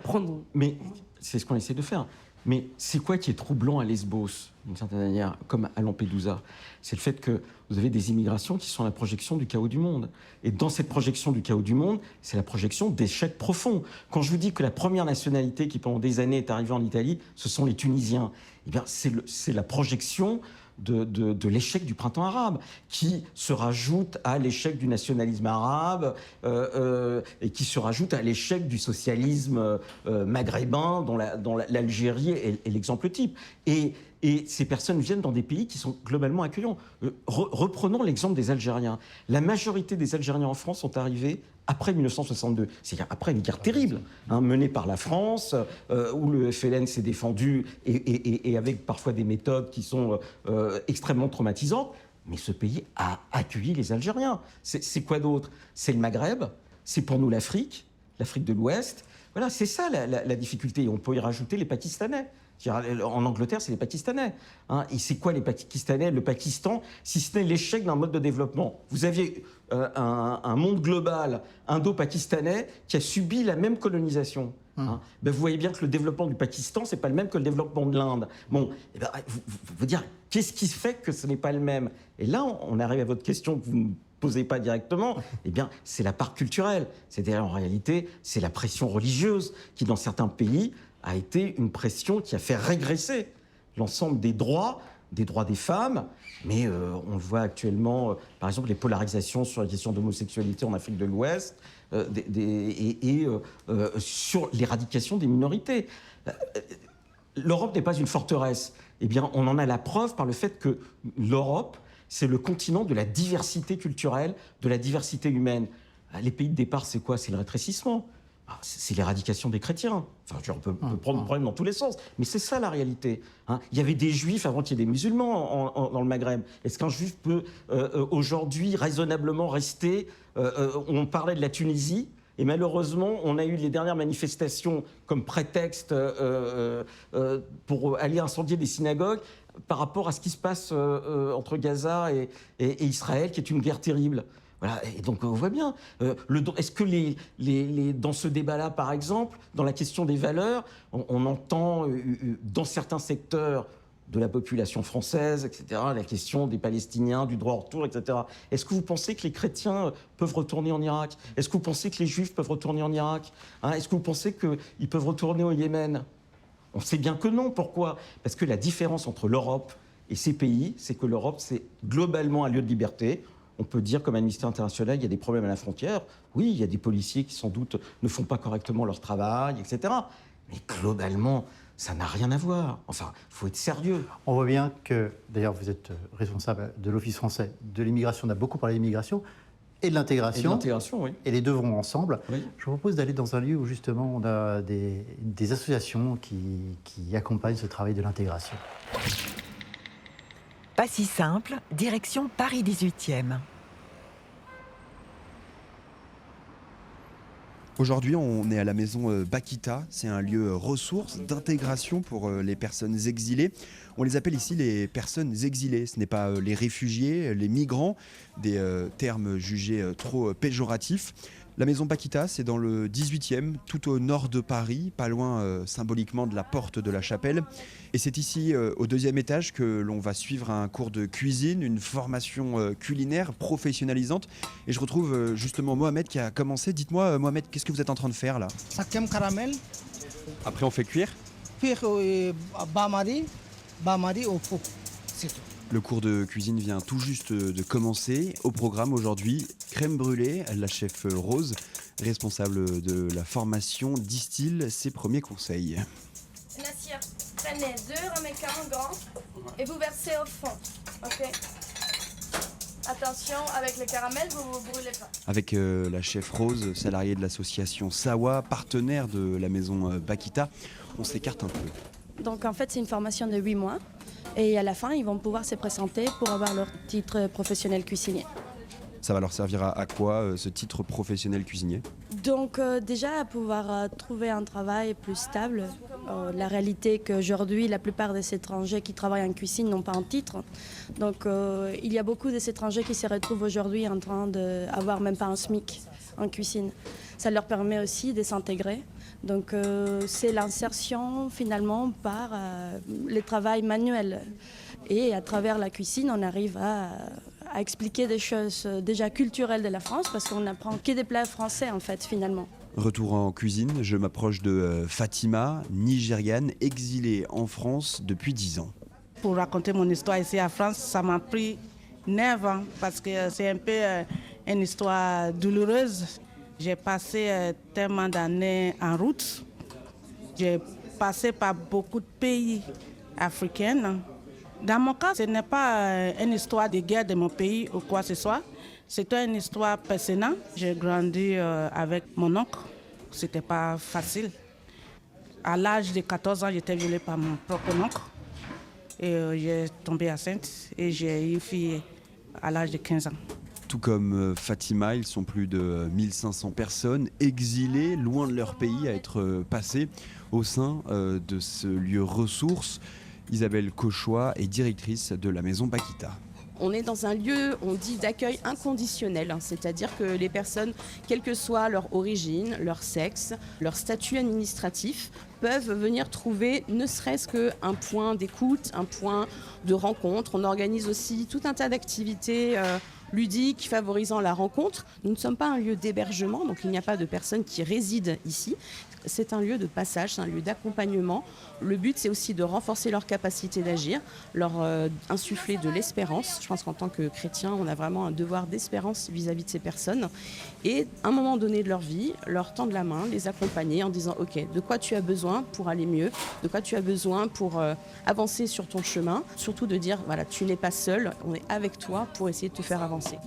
Mais c'est ce qu'on essaie de faire. Mais c'est quoi qui est troublant à Lesbos, d'une certaine manière, comme à Lampedusa? C'est le fait que vous avez des immigrations qui sont la projection du chaos du monde. Et dans cette projection du chaos du monde, c'est la projection d'échecs profonds. Quand je vous dis que la première nationalité qui, pendant des années, est arrivée en Italie, ce sont les Tunisiens, eh bien, c'est la projection de l'échec du printemps arabe, qui se rajoute à l'échec du nationalisme arabe et qui se rajoute à l'échec du socialisme maghrébin, dont l'Algérie est l'exemple type. Et ces personnes viennent dans des pays qui sont globalement accueillants. Reprenons l'exemple des Algériens. La majorité des Algériens en France sont arrivés après 1962, c'est-à-dire après une guerre terrible, menée par la France, où le FLN s'est défendu et avec parfois des méthodes qui sont extrêmement traumatisantes. Mais ce pays a accueilli les Algériens. C'est quoi d'autre? C'est le Maghreb, c'est pour nous l'Afrique de l'Ouest. Voilà, c'est ça la difficulté. Et on peut y rajouter les Pakistanais. En Angleterre, c'est les Pakistanais. Et c'est quoi les Pakistanais? Le Pakistan, si ce n'est l'échec d'un mode de développement. Vous aviez un monde global indo-pakistanais qui a subi la même colonisation. Ben vous voyez bien que le développement du Pakistan, c'est pas le même que le développement de l'Inde. Bon, eh ben, vous dire, qu'est-ce qui fait que ce n'est pas le même? Et là, on arrive à votre question que vous posez pas directement, eh bien, c'est la part culturelle. C'est-à-dire, en réalité, c'est la pression religieuse qui, dans certains pays, a été une pression qui a fait régresser l'ensemble des droits des femmes. Mais on le voit actuellement, par exemple, les polarisations sur la question d'homosexualité en Afrique de l'Ouest sur l'éradication des minorités. L'Europe n'est pas une forteresse. Eh bien, on en a la preuve par le fait que l'Europe, c'est le continent de la diversité culturelle, de la diversité humaine. Les pays de départ, c'est quoi? C'est le rétrécissement. C'est l'éradication des chrétiens. Enfin, on peut prendre le problème dans tous les sens, mais c'est ça la réalité. Il y avait des juifs avant qu'il y ait des musulmans dans le Maghreb. Est-ce qu'un juif peut aujourd'hui raisonnablement rester on parlait de la Tunisie, et malheureusement, on a eu les dernières manifestations comme prétexte pour aller incendier des synagogues par rapport à ce qui se passe entre Gaza et Israël, qui est une guerre terrible. Voilà, et donc on voit bien. Est-ce que dans ce débat-là, par exemple, dans la question des valeurs, on entend dans certains secteurs de la population française, etc., la question des Palestiniens, du droit au retour, etc. Est-ce que vous pensez que les chrétiens peuvent retourner en Irak? Est-ce que vous pensez que les juifs peuvent retourner en Irak? Est-ce que vous pensez qu'ils peuvent retourner au Yémen? On sait bien que non. Pourquoi? Parce que la différence entre l'Europe et ces pays, c'est que l'Europe, c'est globalement un lieu de liberté. On peut dire, comme Amnesty International, il y a des problèmes à la frontière. Oui, il y a des policiers qui, sans doute, ne font pas correctement leur travail, etc. Mais globalement, ça n'a rien à voir. Enfin, il faut être sérieux. On voit bien que, d'ailleurs, vous êtes responsable de l'Office français de l'immigration. On a beaucoup parlé d'immigration et de l'intégration. Et de l'intégration, oui. Et les deux vont ensemble. Oui. Je vous propose d'aller dans un lieu où, justement, on a des associations qui accompagnent ce travail de l'intégration. Pas si simple, direction Paris 18e. Aujourd'hui, on est à la maison Bakita. C'est un lieu ressource d'intégration pour les personnes exilées. On les appelle ici les personnes exilées. Ce n'est pas les réfugiés, les migrants, des termes jugés trop péjoratifs. La maison Bakita, c'est dans le 18e, tout au nord de Paris, pas loin symboliquement de la porte de la Chapelle. Et c'est ici, au 2e étage, que l'on va suivre un cours de cuisine, une formation culinaire professionnalisante. Et je retrouve justement Mohamed qui a commencé. Dites-moi, Mohamed, qu'est-ce que vous êtes en train de faire là? Sakem caramel. Après, on fait cuire? Cuire bain-marie au pot, c'est tout. Le cours de cuisine vient tout juste de commencer. Au programme aujourd'hui, crème brûlée. La chef Rose, responsable de la formation, distille ses premiers conseils. Nassir, prenez 2 ramequins grands et vous versez au fond. Ok. Attention, avec le caramel, vous ne brûlez pas. Avec la chef Rose, salariée de l'association Sawa, partenaire de la maison Bakita, on s'écarte un peu. Donc en fait, c'est une formation de 8 mois. Et à la fin, ils vont pouvoir se présenter pour avoir leur titre professionnel cuisinier. Ça va leur servir à quoi, ce titre professionnel cuisinier? Donc déjà, à pouvoir trouver un travail plus stable. La réalité est qu'aujourd'hui, la plupart des étrangers qui travaillent en cuisine n'ont pas un titre. Donc il y a beaucoup des étrangers qui se retrouvent aujourd'hui en train d'avoir même pas un SMIC en cuisine. Ça leur permet aussi de s'intégrer. Donc c'est l'insertion finalement par le travail manuel. Et à travers la cuisine, on arrive à expliquer des choses déjà culturelles de la France, parce qu'on n'apprend que des plats français en fait finalement. Retour en cuisine, je m'approche de Fatima, nigériane, exilée en France depuis 10 ans. Pour raconter mon histoire ici en France, ça m'a pris 9 ans, parce que c'est un peu une histoire douloureuse. J'ai passé tellement d'années en route. J'ai passé par beaucoup de pays africains. Dans mon cas, ce n'est pas une histoire de guerre de mon pays ou quoi que ce soit. C'est une histoire personnelle. J'ai grandi avec mon oncle. Ce n'était pas facile. À l'âge de 14 ans, j'étais violée par mon propre oncle. Et j'ai tombé enceinte et j'ai eu une fille à l'âge de 15 ans. Tout comme Fatima, ils sont plus de 1500 personnes exilées, loin de leur pays, à être passées au sein de ce lieu ressource. Isabelle Cauchois est directrice de la maison Bakita. On est dans un lieu, on dit, d'accueil inconditionnel, c'est-à-dire que les personnes, quelle que soit leur origine, leur sexe, leur statut administratif, peuvent venir trouver ne serait-ce qu'un point d'écoute, un point de rencontre. On organise aussi tout un tas d'activités ludique, favorisant la rencontre. Nous ne sommes pas un lieu d'hébergement, donc il n'y a pas de personnes qui résident ici. C'est un lieu de passage, c'est un lieu d'accompagnement. Le but, c'est aussi de renforcer leur capacité d'agir, leur insuffler de l'espérance. Je pense qu'en tant que chrétien, on a vraiment un devoir d'espérance vis-à-vis de ces personnes. Et à un moment donné de leur vie, leur tendre la main, les accompagner en disant « Ok, de quoi tu as besoin pour aller mieux ? De quoi tu as besoin pour avancer sur ton chemin ?» Surtout de dire « Voilà, tu n'es pas seul, on est avec toi pour essayer de te faire avancer. »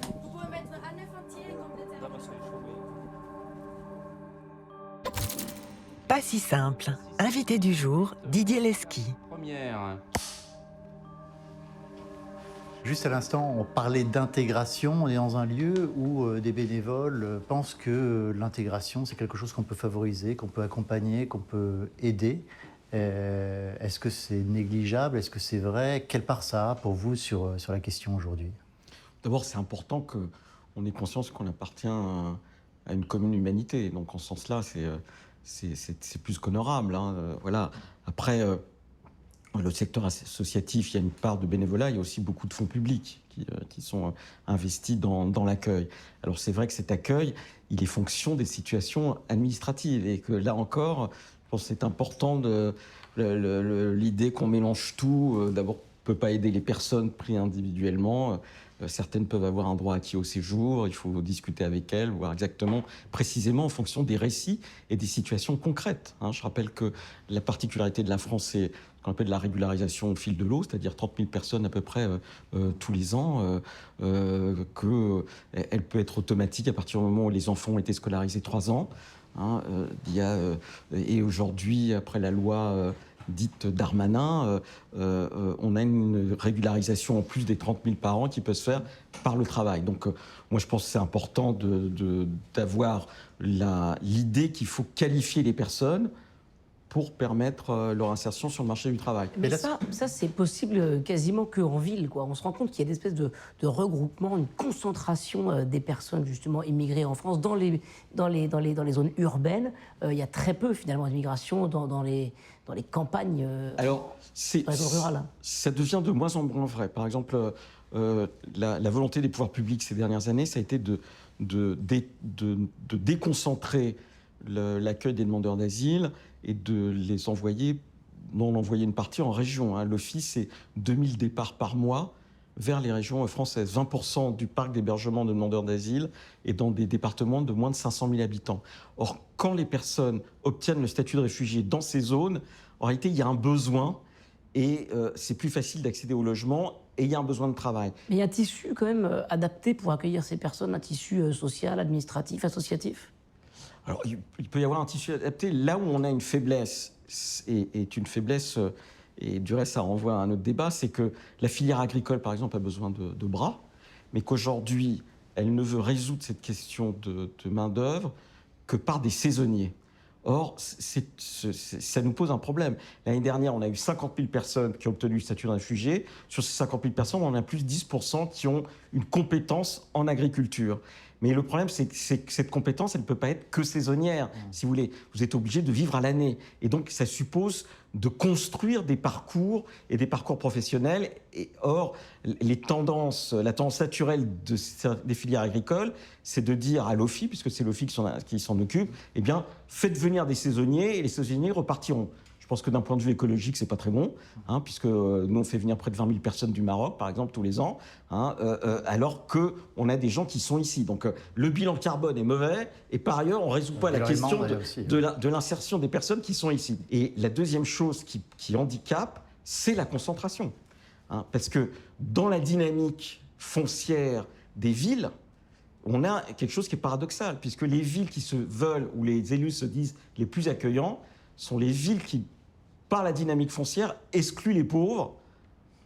Pas si simple. Invité du jour, Didier Lesky. Première. Juste à l'instant, on parlait d'intégration. On est dans un lieu où des bénévoles pensent que l'intégration, c'est quelque chose qu'on peut favoriser, qu'on peut accompagner, qu'on peut aider. Est-ce que c'est négligeable? Est-ce que c'est vrai? Quelle part ça a pour vous sur la question aujourd'hui? D'abord, c'est important qu'on ait conscience qu'on appartient à une commune humanité. Donc, en ce sens-là, c'est plus qu'honorable. Hein. Voilà. Après, le secteur associatif, il y a une part de bénévolat, il y a aussi beaucoup de fonds publics qui sont investis dans l'accueil. Alors c'est vrai que cet accueil, il est fonction des situations administratives et que là encore, je pense que c'est important l'idée qu'on mélange tout. D'abord, on ne peut pas aider les personnes prises individuellement. Certaines peuvent avoir un droit acquis au séjour, il faut discuter avec elles, voir exactement, précisément en fonction des récits et des situations concrètes. Hein. Je rappelle que la particularité de la France, c'est ce qu'on appelle la régularisation au fil de l'eau, c'est-à-dire 30 000 personnes à peu près tous les ans, qu'elle peut être automatique à partir du moment où les enfants ont été scolarisés 3 ans. Hein. Et aujourd'hui, après la loi dite Darmanin, on a une régularisation en plus des 30 000 par an qui peut se faire par le travail. Donc moi je pense que c'est important d'avoir l'idée qu'il faut qualifier les personnes pour permettre leur insertion sur le marché du travail. Mais ça c'est possible quasiment qu'en ville, quoi. On se rend compte qu'il y a des espèces de regroupement, une concentration des personnes justement immigrées en France dans les zones urbaines. Il y a très peu finalement d'immigration dans les campagnes, dans les zones rurales. Ça devient de moins en moins vrai. Par exemple, la volonté des pouvoirs publics ces dernières années, ça a été de déconcentrer l'accueil des demandeurs d'asile et de les envoyer, d'en envoyer une partie en région. Hein. L'Office, c'est 2000 départs par mois vers les régions françaises. 20% du parc d'hébergement de demandeurs d'asile est dans des départements de moins de 500 000 habitants. Or, quand les personnes obtiennent le statut de réfugié dans ces zones, en réalité, il y a un besoin et c'est plus facile d'accéder au logement et il y a un besoin de travail. Mais il y a un tissu quand même adapté pour accueillir ces personnes, un tissu social, administratif, associatif? Alors, il peut y avoir un tissu adapté. Là où on a une faiblesse, est une faiblesse, et du reste, ça renvoie à un autre débat, c'est que la filière agricole, par exemple, a besoin de bras, mais qu'aujourd'hui, elle ne veut résoudre cette question de main-d'œuvre que par des saisonniers. Or, ça nous pose un problème. L'année dernière, on a eu 50 000 personnes qui ont obtenu le statut de réfugié. Sur ces 50 000 personnes, on en a plus de 10% qui ont une compétence en agriculture. Mais le problème, c'est que cette compétence, elle ne peut pas être que saisonnière, si vous voulez. Vous êtes obligé de vivre à l'année. Et donc, ça suppose de construire des parcours et des parcours professionnels. Or, la tendance naturelle des filières agricoles, c'est de dire à l'OFI, puisque c'est l'OFI qui s'en occupe, eh bien, faites venir des saisonniers et les saisonniers repartiront. Je pense que d'un point de vue écologique, c'est pas très bon, hein, puisque nous, on fait venir près de 20 000 personnes du Maroc, par exemple, tous les ans, hein, alors qu'on a des gens qui sont ici. Donc, le bilan carbone est mauvais, et par ailleurs, on ne résout pas la question de l'insertion des personnes qui sont ici. Et la deuxième chose qui handicape, c'est la concentration. Hein, parce que dans la dynamique foncière des villes, on a quelque chose qui est paradoxal, puisque les villes qui se veulent, où les élus se disent les plus accueillants, sont les villes qui, par la dynamique foncière, excluent les pauvres,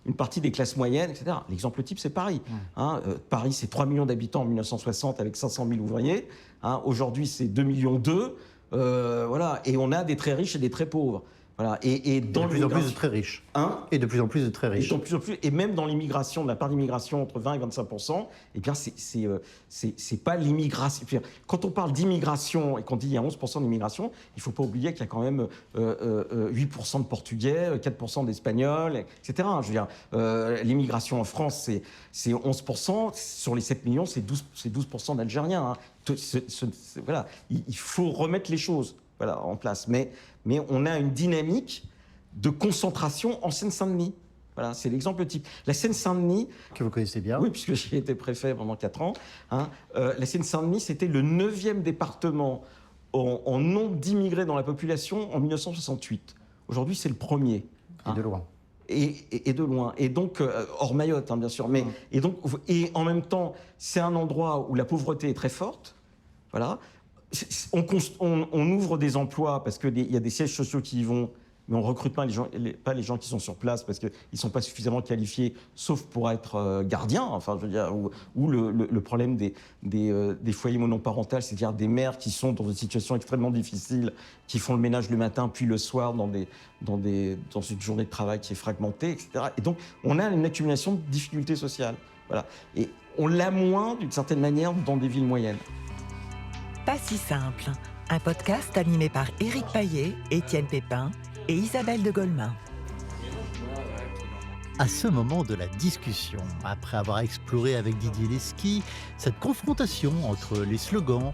une partie des classes moyennes, etc. L'exemple type, c'est Paris. Hein, Paris, c'est 3 millions d'habitants en 1960 avec 500 000 ouvriers. Hein, aujourd'hui, c'est 2,2 millions. Voilà, et on a des très riches et des très pauvres. Voilà. Et dans de plus en plus de très riches. Et de plus en plus de très riches. Et de plus en plus, et même dans l'immigration, de la part d'immigration entre 20 et 25%, eh bien, c'est pas l'immigration. Quand on parle d'immigration et qu'on dit qu'il y a 11% d'immigration, il ne faut pas oublier qu'il y a quand même 8% de Portugais, 4% d'Espagnols, etc. Je veux dire, l'immigration en France, c'est 11%. Sur les 7 millions, c'est 12% d'Algériens. Hein. Voilà. Il faut remettre les choses en place. Mais on a une dynamique de concentration en Seine-Saint-Denis. Voilà, c'est l'exemple type. La Seine-Saint-Denis... Que vous connaissez bien. Oui, puisque j'y ai été préfet pendant 4 ans. Hein, la Seine-Saint-Denis, c'était le 9e département en nombre d'immigrés dans la population en 1968. Aujourd'hui, c'est le premier. Et de loin. Et de loin. Et donc, hors Mayotte, hein, bien sûr. Mais, et en même temps, c'est un endroit où la pauvreté est très forte. Voilà. On ouvre des emplois parce qu'il y a des sièges sociaux qui y vont, mais on ne recrute pas les gens qui sont sur place parce qu'ils ne sont pas suffisamment qualifiés, sauf pour être gardiens, enfin, je veux dire, ou le problème des foyers monoparentaux, c'est-à-dire des mères qui sont dans une situation extrêmement difficile, qui font le ménage le matin puis le soir dans une journée de travail qui est fragmentée, etc. Et donc, on a une accumulation de difficultés sociales. Voilà. Et on l'a moins, d'une certaine manière, dans des villes moyennes. Pas si simple. Un podcast animé par Éric Payet, Étienne Pépin et Isabelle de Golemin. À ce moment de la discussion, après avoir exploré avec Didier Lesky cette confrontation entre les slogans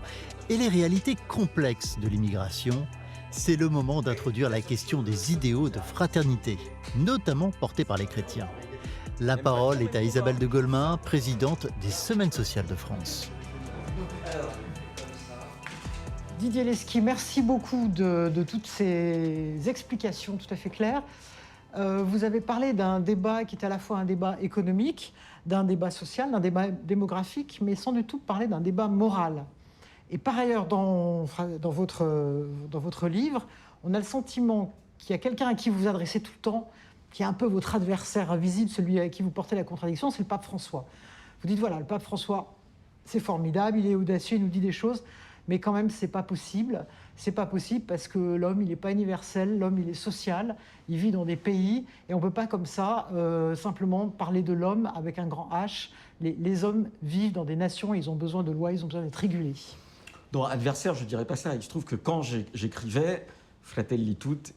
et les réalités complexes de l'immigration, c'est le moment d'introduire la question des idéaux de fraternité, notamment portés par les chrétiens. La parole est à Isabelle de Golemin, présidente des Semaines sociales de France. Didier Lesky, merci beaucoup de toutes ces explications tout à fait claires. Vous avez parlé d'un débat qui est à la fois un débat économique, d'un débat social, d'un débat démographique, mais sans du tout parler d'un débat moral. Et par ailleurs, dans votre livre, on a le sentiment qu'il y a quelqu'un à qui vous vous adressez tout le temps, qui est un peu votre adversaire invisible, celui à qui vous portez la contradiction, c'est le pape François. Vous dites, voilà, le pape François, c'est formidable, il est audacieux, il nous dit des choses, mais quand même, c'est pas possible. C'est pas possible parce que l'homme, il n'est pas universel, l'homme, il est social, il vit dans des pays, et on peut pas comme ça simplement parler de l'homme avec un grand H. Les hommes vivent dans des nations, ils ont besoin de lois, ils ont besoin d'être régulés. Dans Adversaire, je dirais pas ça. Il se trouve que quand j'écrivais, Fratelli Tutti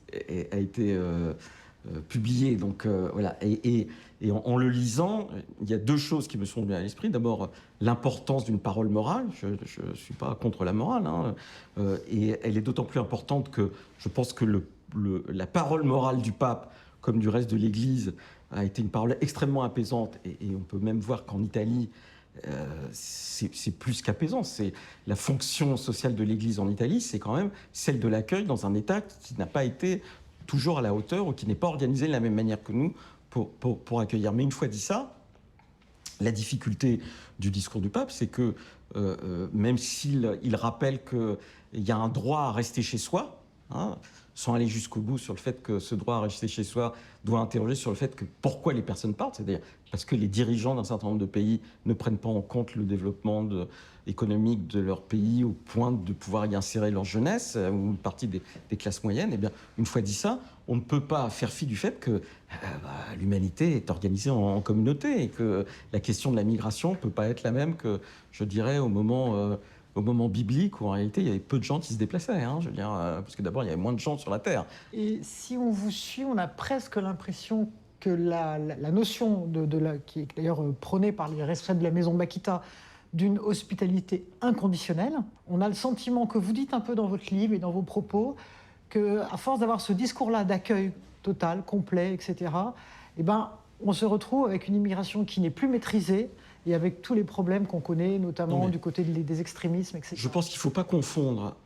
a été publié. Donc voilà. Et en le lisant, il y a 2 choses qui me sont venues à l'esprit. D'abord, l'importance d'une parole morale. Je ne suis pas contre la morale. Hein. Et elle est d'autant plus importante que je pense que la parole morale du pape, comme du reste de l'Église, a été une parole extrêmement apaisante. Et on peut même voir qu'en Italie, c'est plus qu'apaisant. C'est la fonction sociale de l'Église en Italie, c'est quand même celle de l'accueil dans un État qui n'a pas été toujours à la hauteur ou qui n'est pas organisé de la même manière que nous pour accueillir. Mais une fois dit ça, la difficulté du discours du pape, c'est que même s'il rappelle qu'il y a un droit à rester chez soi, hein, sans aller jusqu'au bout sur le fait que ce droit à rester chez soi doit interroger sur le fait que pourquoi les personnes partent, c'est-à-dire parce que les dirigeants d'un certain nombre de pays ne prennent pas en compte le développement économique de leur pays au point de pouvoir y insérer leur jeunesse ou une partie des classes moyennes. Eh bien, une fois dit ça, on ne peut pas faire fi du fait que l'humanité est organisée en communauté et que la question de la migration ne peut pas être la même que, je dirais, au moment biblique où en réalité il y avait peu de gens qui se déplaçaient, hein, je veux dire, parce que d'abord il y avait moins de gens sur la terre. Et si on vous suit, on a presque l'impression que la notion qui est d'ailleurs prônée par les responsables de la maison Bakita, d'une hospitalité inconditionnelle, on a le sentiment que vous dites un peu dans votre livre et dans vos propos qu'à force d'avoir ce discours-là d'accueil total, complet, etc., eh ben, on se retrouve avec une immigration qui n'est plus maîtrisée et avec tous les problèmes qu'on connaît, notamment du côté des extrémismes, etc. Je pense qu'il ne faut pas confondre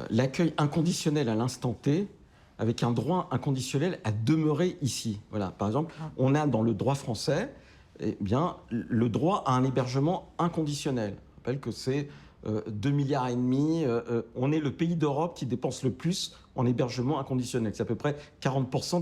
l'accueil inconditionnel à l'instant T avec un droit inconditionnel à demeurer ici. Voilà. Par exemple, on a dans le droit français le droit à un hébergement inconditionnel. Je rappelle que c'est 2,5 milliards. On est le pays d'Europe qui dépense le plus en hébergement inconditionnel. C'est à peu près 40%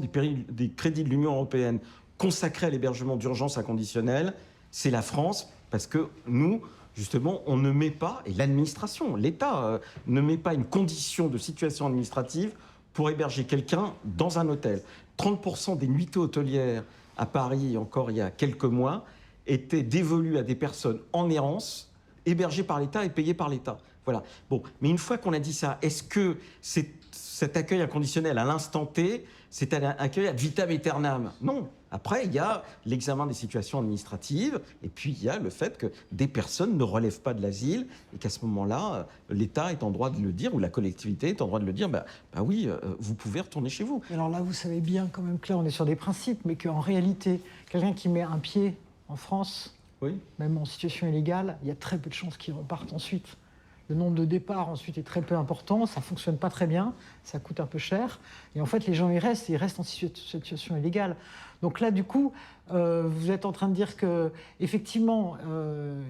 des crédits de l'Union européenne consacrés à l'hébergement d'urgence inconditionnel. C'est la France, parce que nous, justement, on ne met pas, et l'administration, l'État, ne met pas une condition de situation administrative pour héberger quelqu'un dans un hôtel. 30% des nuitées hôtelières à Paris, encore il y a quelques mois, étaient dévolues à des personnes en errance, hébergées par l'État et payées par l'État. Voilà. Bon, mais une fois qu'on a dit ça, est-ce que cet accueil inconditionnel à l'instant T, c'est un accueil ad vitam aeternam? Non. Après, il y a l'examen des situations administratives, et puis il y a le fait que des personnes ne relèvent pas de l'asile, et qu'à ce moment-là, l'État est en droit de le dire, ou la collectivité est en droit de le dire, bah oui, vous pouvez retourner chez vous. Alors là, vous savez bien, quand même, Claire, on est sur des principes, mais qu'en réalité, quelqu'un qui met un pied en France, même en situation illégale, il y a très peu de chances qu'il reparte ensuite. Le nombre de départs ensuite est très peu important, ça ne fonctionne pas très bien, ça coûte un peu cher. Et en fait, les gens ils restent en situation illégale. Donc là, du coup, vous êtes en train de dire qu'effectivement,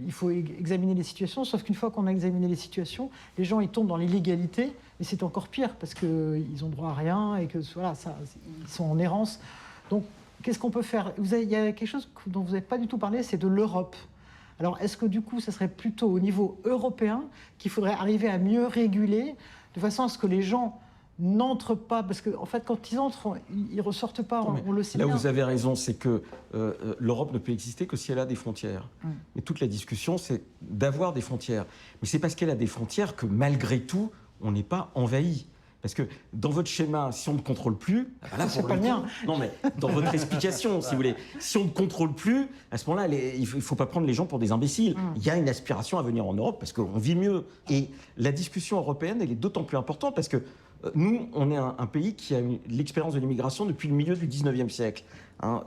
il faut examiner les situations, sauf qu'une fois qu'on a examiné les situations, les gens ils tombent dans l'illégalité, et c'est encore pire, parce qu'ils ont droit à rien, et que voilà, ils sont en errance. Donc, qu'est-ce qu'on peut faire? Il y a quelque chose dont vous n'avez pas du tout parlé, c'est de l'Europe. Alors, est-ce que du coup, ça serait plutôt au niveau européen qu'il faudrait arriver à mieux réguler, de façon à ce que les gens n'entrent pas, parce qu'en fait, quand ils entrent, ils ne ressortent pas, on le sait bien. Là où vous avez raison, c'est que l'Europe ne peut exister que si elle a des frontières. Mais toute la discussion, c'est d'avoir des frontières. Mais c'est parce qu'elle a des frontières que, malgré tout, on n'est pas envahi. Parce que dans votre schéma, si on ne contrôle plus... Là, c'est pas le mien. Non, mais dans votre explication, si vous voulez, si on ne contrôle plus, à ce moment-là, il ne faut pas prendre les gens pour des imbéciles. Il y a une aspiration à venir en Europe parce qu'on vit mieux. Et la discussion européenne, elle est d'autant plus importante parce que nous, on est un pays qui a l'expérience de l'immigration depuis le milieu du 19e siècle. On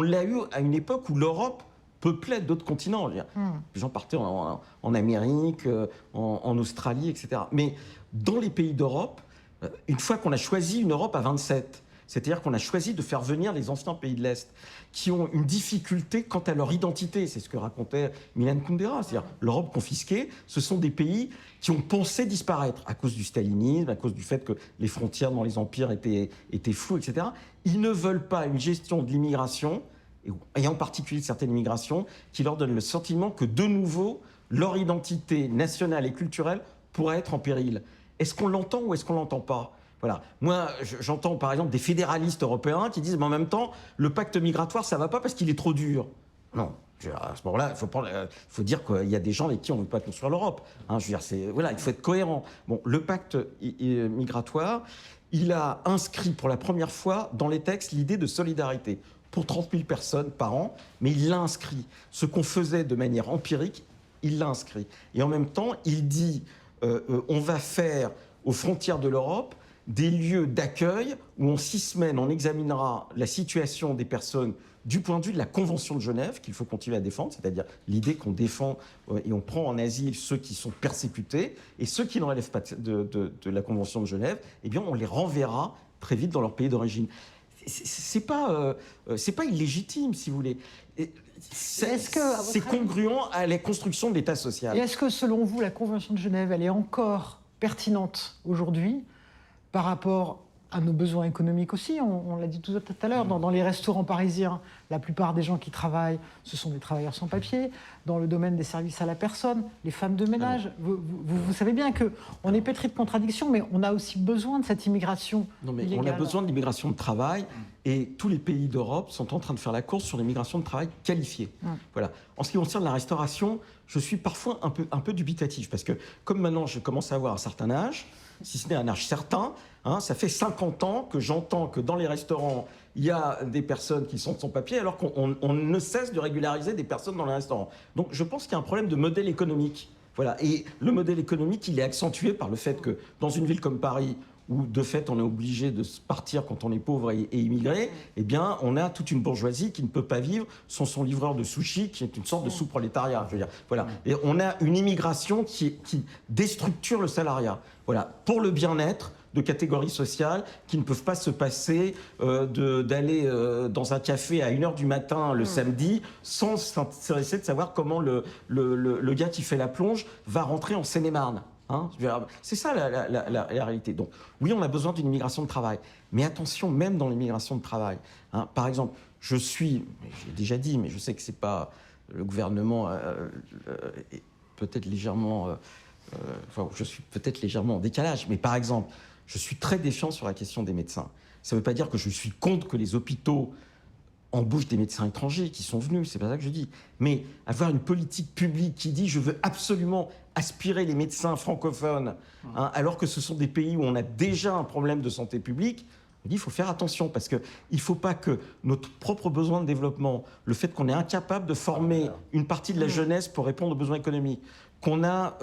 l'a eu à une époque où l'Europe peuplait d'autres continents. Les gens partaient en Amérique, en Australie, etc. Mais dans les pays d'Europe, une fois qu'on a choisi une Europe à 27, c'est-à-dire qu'on a choisi de faire venir les anciens pays de l'Est, qui ont une difficulté quant à leur identité, c'est ce que racontait Milan Kundera, c'est-à-dire l'Europe confisquée, ce sont des pays qui ont pensé disparaître à cause du stalinisme, à cause du fait que les frontières dans les empires étaient floues, etc. Ils ne veulent pas une gestion de l'immigration, et en particulier certaines immigrations, qui leur donne le sentiment que, de nouveau, leur identité nationale et culturelle pourrait être en péril. Est-ce qu'on l'entend ou est-ce qu'on ne l'entend pas? Voilà. Moi, j'entends par exemple des fédéralistes européens qui disent « mais en même temps, le pacte migratoire, ça ne va pas parce qu'il est trop dur ». Non. À ce moment-là, il faut dire qu'il y a des gens avec qui on ne veut pas construire l'Europe. Il faut être cohérent. Bon, le pacte migratoire, il a inscrit pour la première fois dans les textes l'idée de solidarité pour 30 000 personnes par an, mais il l'a inscrit. Ce qu'on faisait de manière empirique, il l'a inscrit. Et en même temps, il dit on va faire aux frontières de l'Europe des lieux d'accueil où en 6 semaines, on examinera la situation des personnes du point de vue de la Convention de Genève, qu'il faut continuer à défendre, c'est-à-dire l'idée qu'on défend et on prend en asile ceux qui sont persécutés, et ceux qui ne relèvent pas de la Convention de Genève, eh bien, on les renverra très vite dans leur pays d'origine. C'est pas illégitime, si vous voulez. C'est congruent à la construction de l'État social. Et est-ce que, selon vous, la Convention de Genève, elle est encore pertinente aujourd'hui par rapport à nos besoins économiques aussi? On l'a dit tout à l'heure, dans les restaurants parisiens, la plupart des gens qui travaillent, ce sont des travailleurs sans papier. Dans le domaine des services à la personne, les femmes de ménage. Vous savez bien qu'on est pétri de contradictions, mais on a aussi besoin de cette immigration illégale. On a besoin de l'immigration de travail, et tous les pays d'Europe sont en train de faire la course sur l'immigration de travail qualifiée. Voilà. En ce qui concerne la restauration, je suis parfois un peu dubitatif, parce que comme maintenant je commence à avoir un certain âge, si ce n'est un âge certain, ça fait 50 ans que j'entends que dans les restaurants, il y a des personnes qui sont sans papier, alors qu'on ne cesse de régulariser des personnes dans les restaurants. Donc je pense qu'il y a un problème de modèle économique. Voilà. Et le modèle économique, il est accentué par le fait que dans une ville comme Paris, où de fait on est obligé de partir quand on est pauvre et immigré, eh bien on a toute une bourgeoisie qui ne peut pas vivre sans son livreur de sushi, qui est une sorte de sous-prolétariat. Je veux dire, voilà. Et on a une immigration qui déstructure le salariat. Voilà. Pour le bien-être de catégories sociales qui ne peuvent pas se passer d'aller dans un café à 1h du matin le samedi sans s'intéresser de savoir comment le gars qui fait la plonge va rentrer en Seine-et-Marne. C'est ça la réalité. Donc oui, on a besoin d'une immigration de travail. Mais attention, même dans l'immigration de travail. Par exemple, je l'ai déjà dit, mais je sais que c'est pas le gouvernement peut-être légèrement... je suis peut-être légèrement en décalage, mais par exemple, je suis très défiant sur la question des médecins. Ça ne veut pas dire que je suis contre que les hôpitaux embauchent des médecins étrangers qui sont venus, c'est pas ça que je dis. Mais avoir une politique publique qui dit je veux absolument aspirer les médecins francophones, alors que ce sont des pays où on a déjà un problème de santé publique, on dit il faut faire attention parce qu'il ne faut pas que notre propre besoin de développement, le fait qu'on est incapable de former une partie de la jeunesse pour répondre aux besoins économiques, qu'on a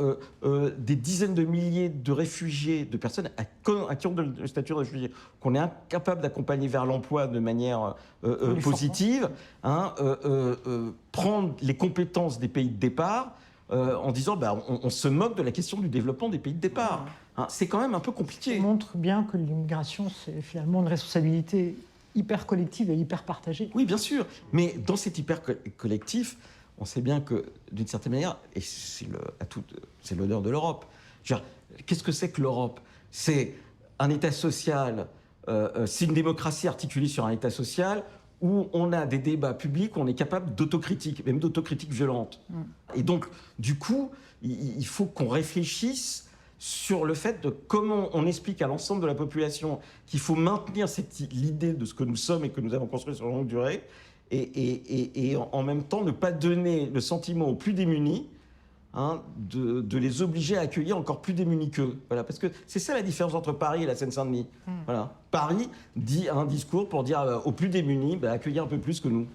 des dizaines de milliers de réfugiés, de personnes qui ont le statut de réfugié, qu'on est incapable d'accompagner vers l'emploi de manière positive, prendre les compétences des pays de départ en disant on se moque de la question du développement des pays de départ. C'est quand même un peu compliqué. Ça montre bien que l'immigration, c'est finalement une responsabilité hyper collective et hyper partagée. Oui, bien sûr. Mais dans cet hyper collectif, on sait bien que, d'une certaine manière, et c'est l'honneur de l'Europe. Qu'est-ce que c'est que l'Europe? C'est un État social, c'est une démocratie articulée sur un État social où on a des débats publics, où on est capable d'autocritique, même d'autocritique violente. Et donc, du coup, il faut qu'on réfléchisse sur le fait de comment on explique à l'ensemble de la population qu'il faut maintenir l'idée de ce que nous sommes et que nous avons construit sur la longue durée, et en même temps ne pas donner le sentiment aux plus démunis de les obliger à accueillir encore plus démunis qu'eux. Voilà, parce que c'est ça la différence entre Paris et la Seine-Saint-Denis. Voilà. Paris a un discours pour dire aux plus démunis, accueillir un peu plus que nous.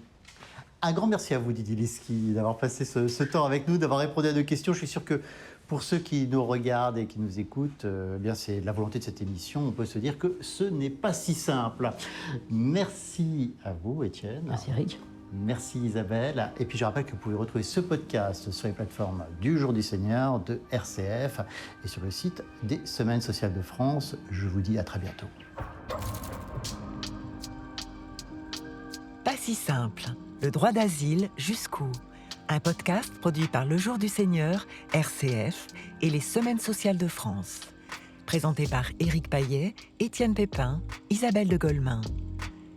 Un grand merci à vous, Didier Leschi, d'avoir passé ce temps avec nous, d'avoir répondu à nos questions. Je suis sûr que pour ceux qui nous regardent et qui nous écoutent, bien c'est la volonté de cette émission. On peut se dire que ce n'est pas si simple. Merci à vous, Étienne. Merci, Eric. Merci, Isabelle. Et puis je rappelle que vous pouvez retrouver ce podcast sur les plateformes du Jour du Seigneur, de RCF et sur le site des Semaines sociales de France. Je vous dis à très bientôt. Pas si simple. Le droit d'asile jusqu'où? Un podcast produit par Le Jour du Seigneur, RCF et les Semaines sociales de France. Présenté par Éric Payet, Étienne Pépin, Isabelle de Golemin.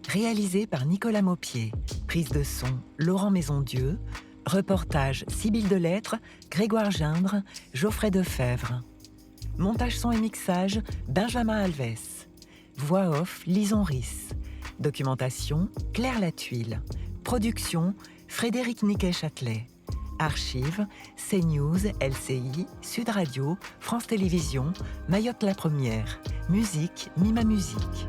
Réalisé par Nicolas Maupier. Prise de son, Laurent Maisondieu. Reportage, Sybille Delettre, Grégoire Gindre, Geoffrey Defebvre. Montage son et mixage, Benjamin Alves. Voix off, Lison Risse. Documentation, Claire Latuile. Production, Frédéric Niquet-Châtelet. Archives, CNews, LCI, Sud Radio, France Télévisions, Mayotte la Première. Musique, Mima Musique.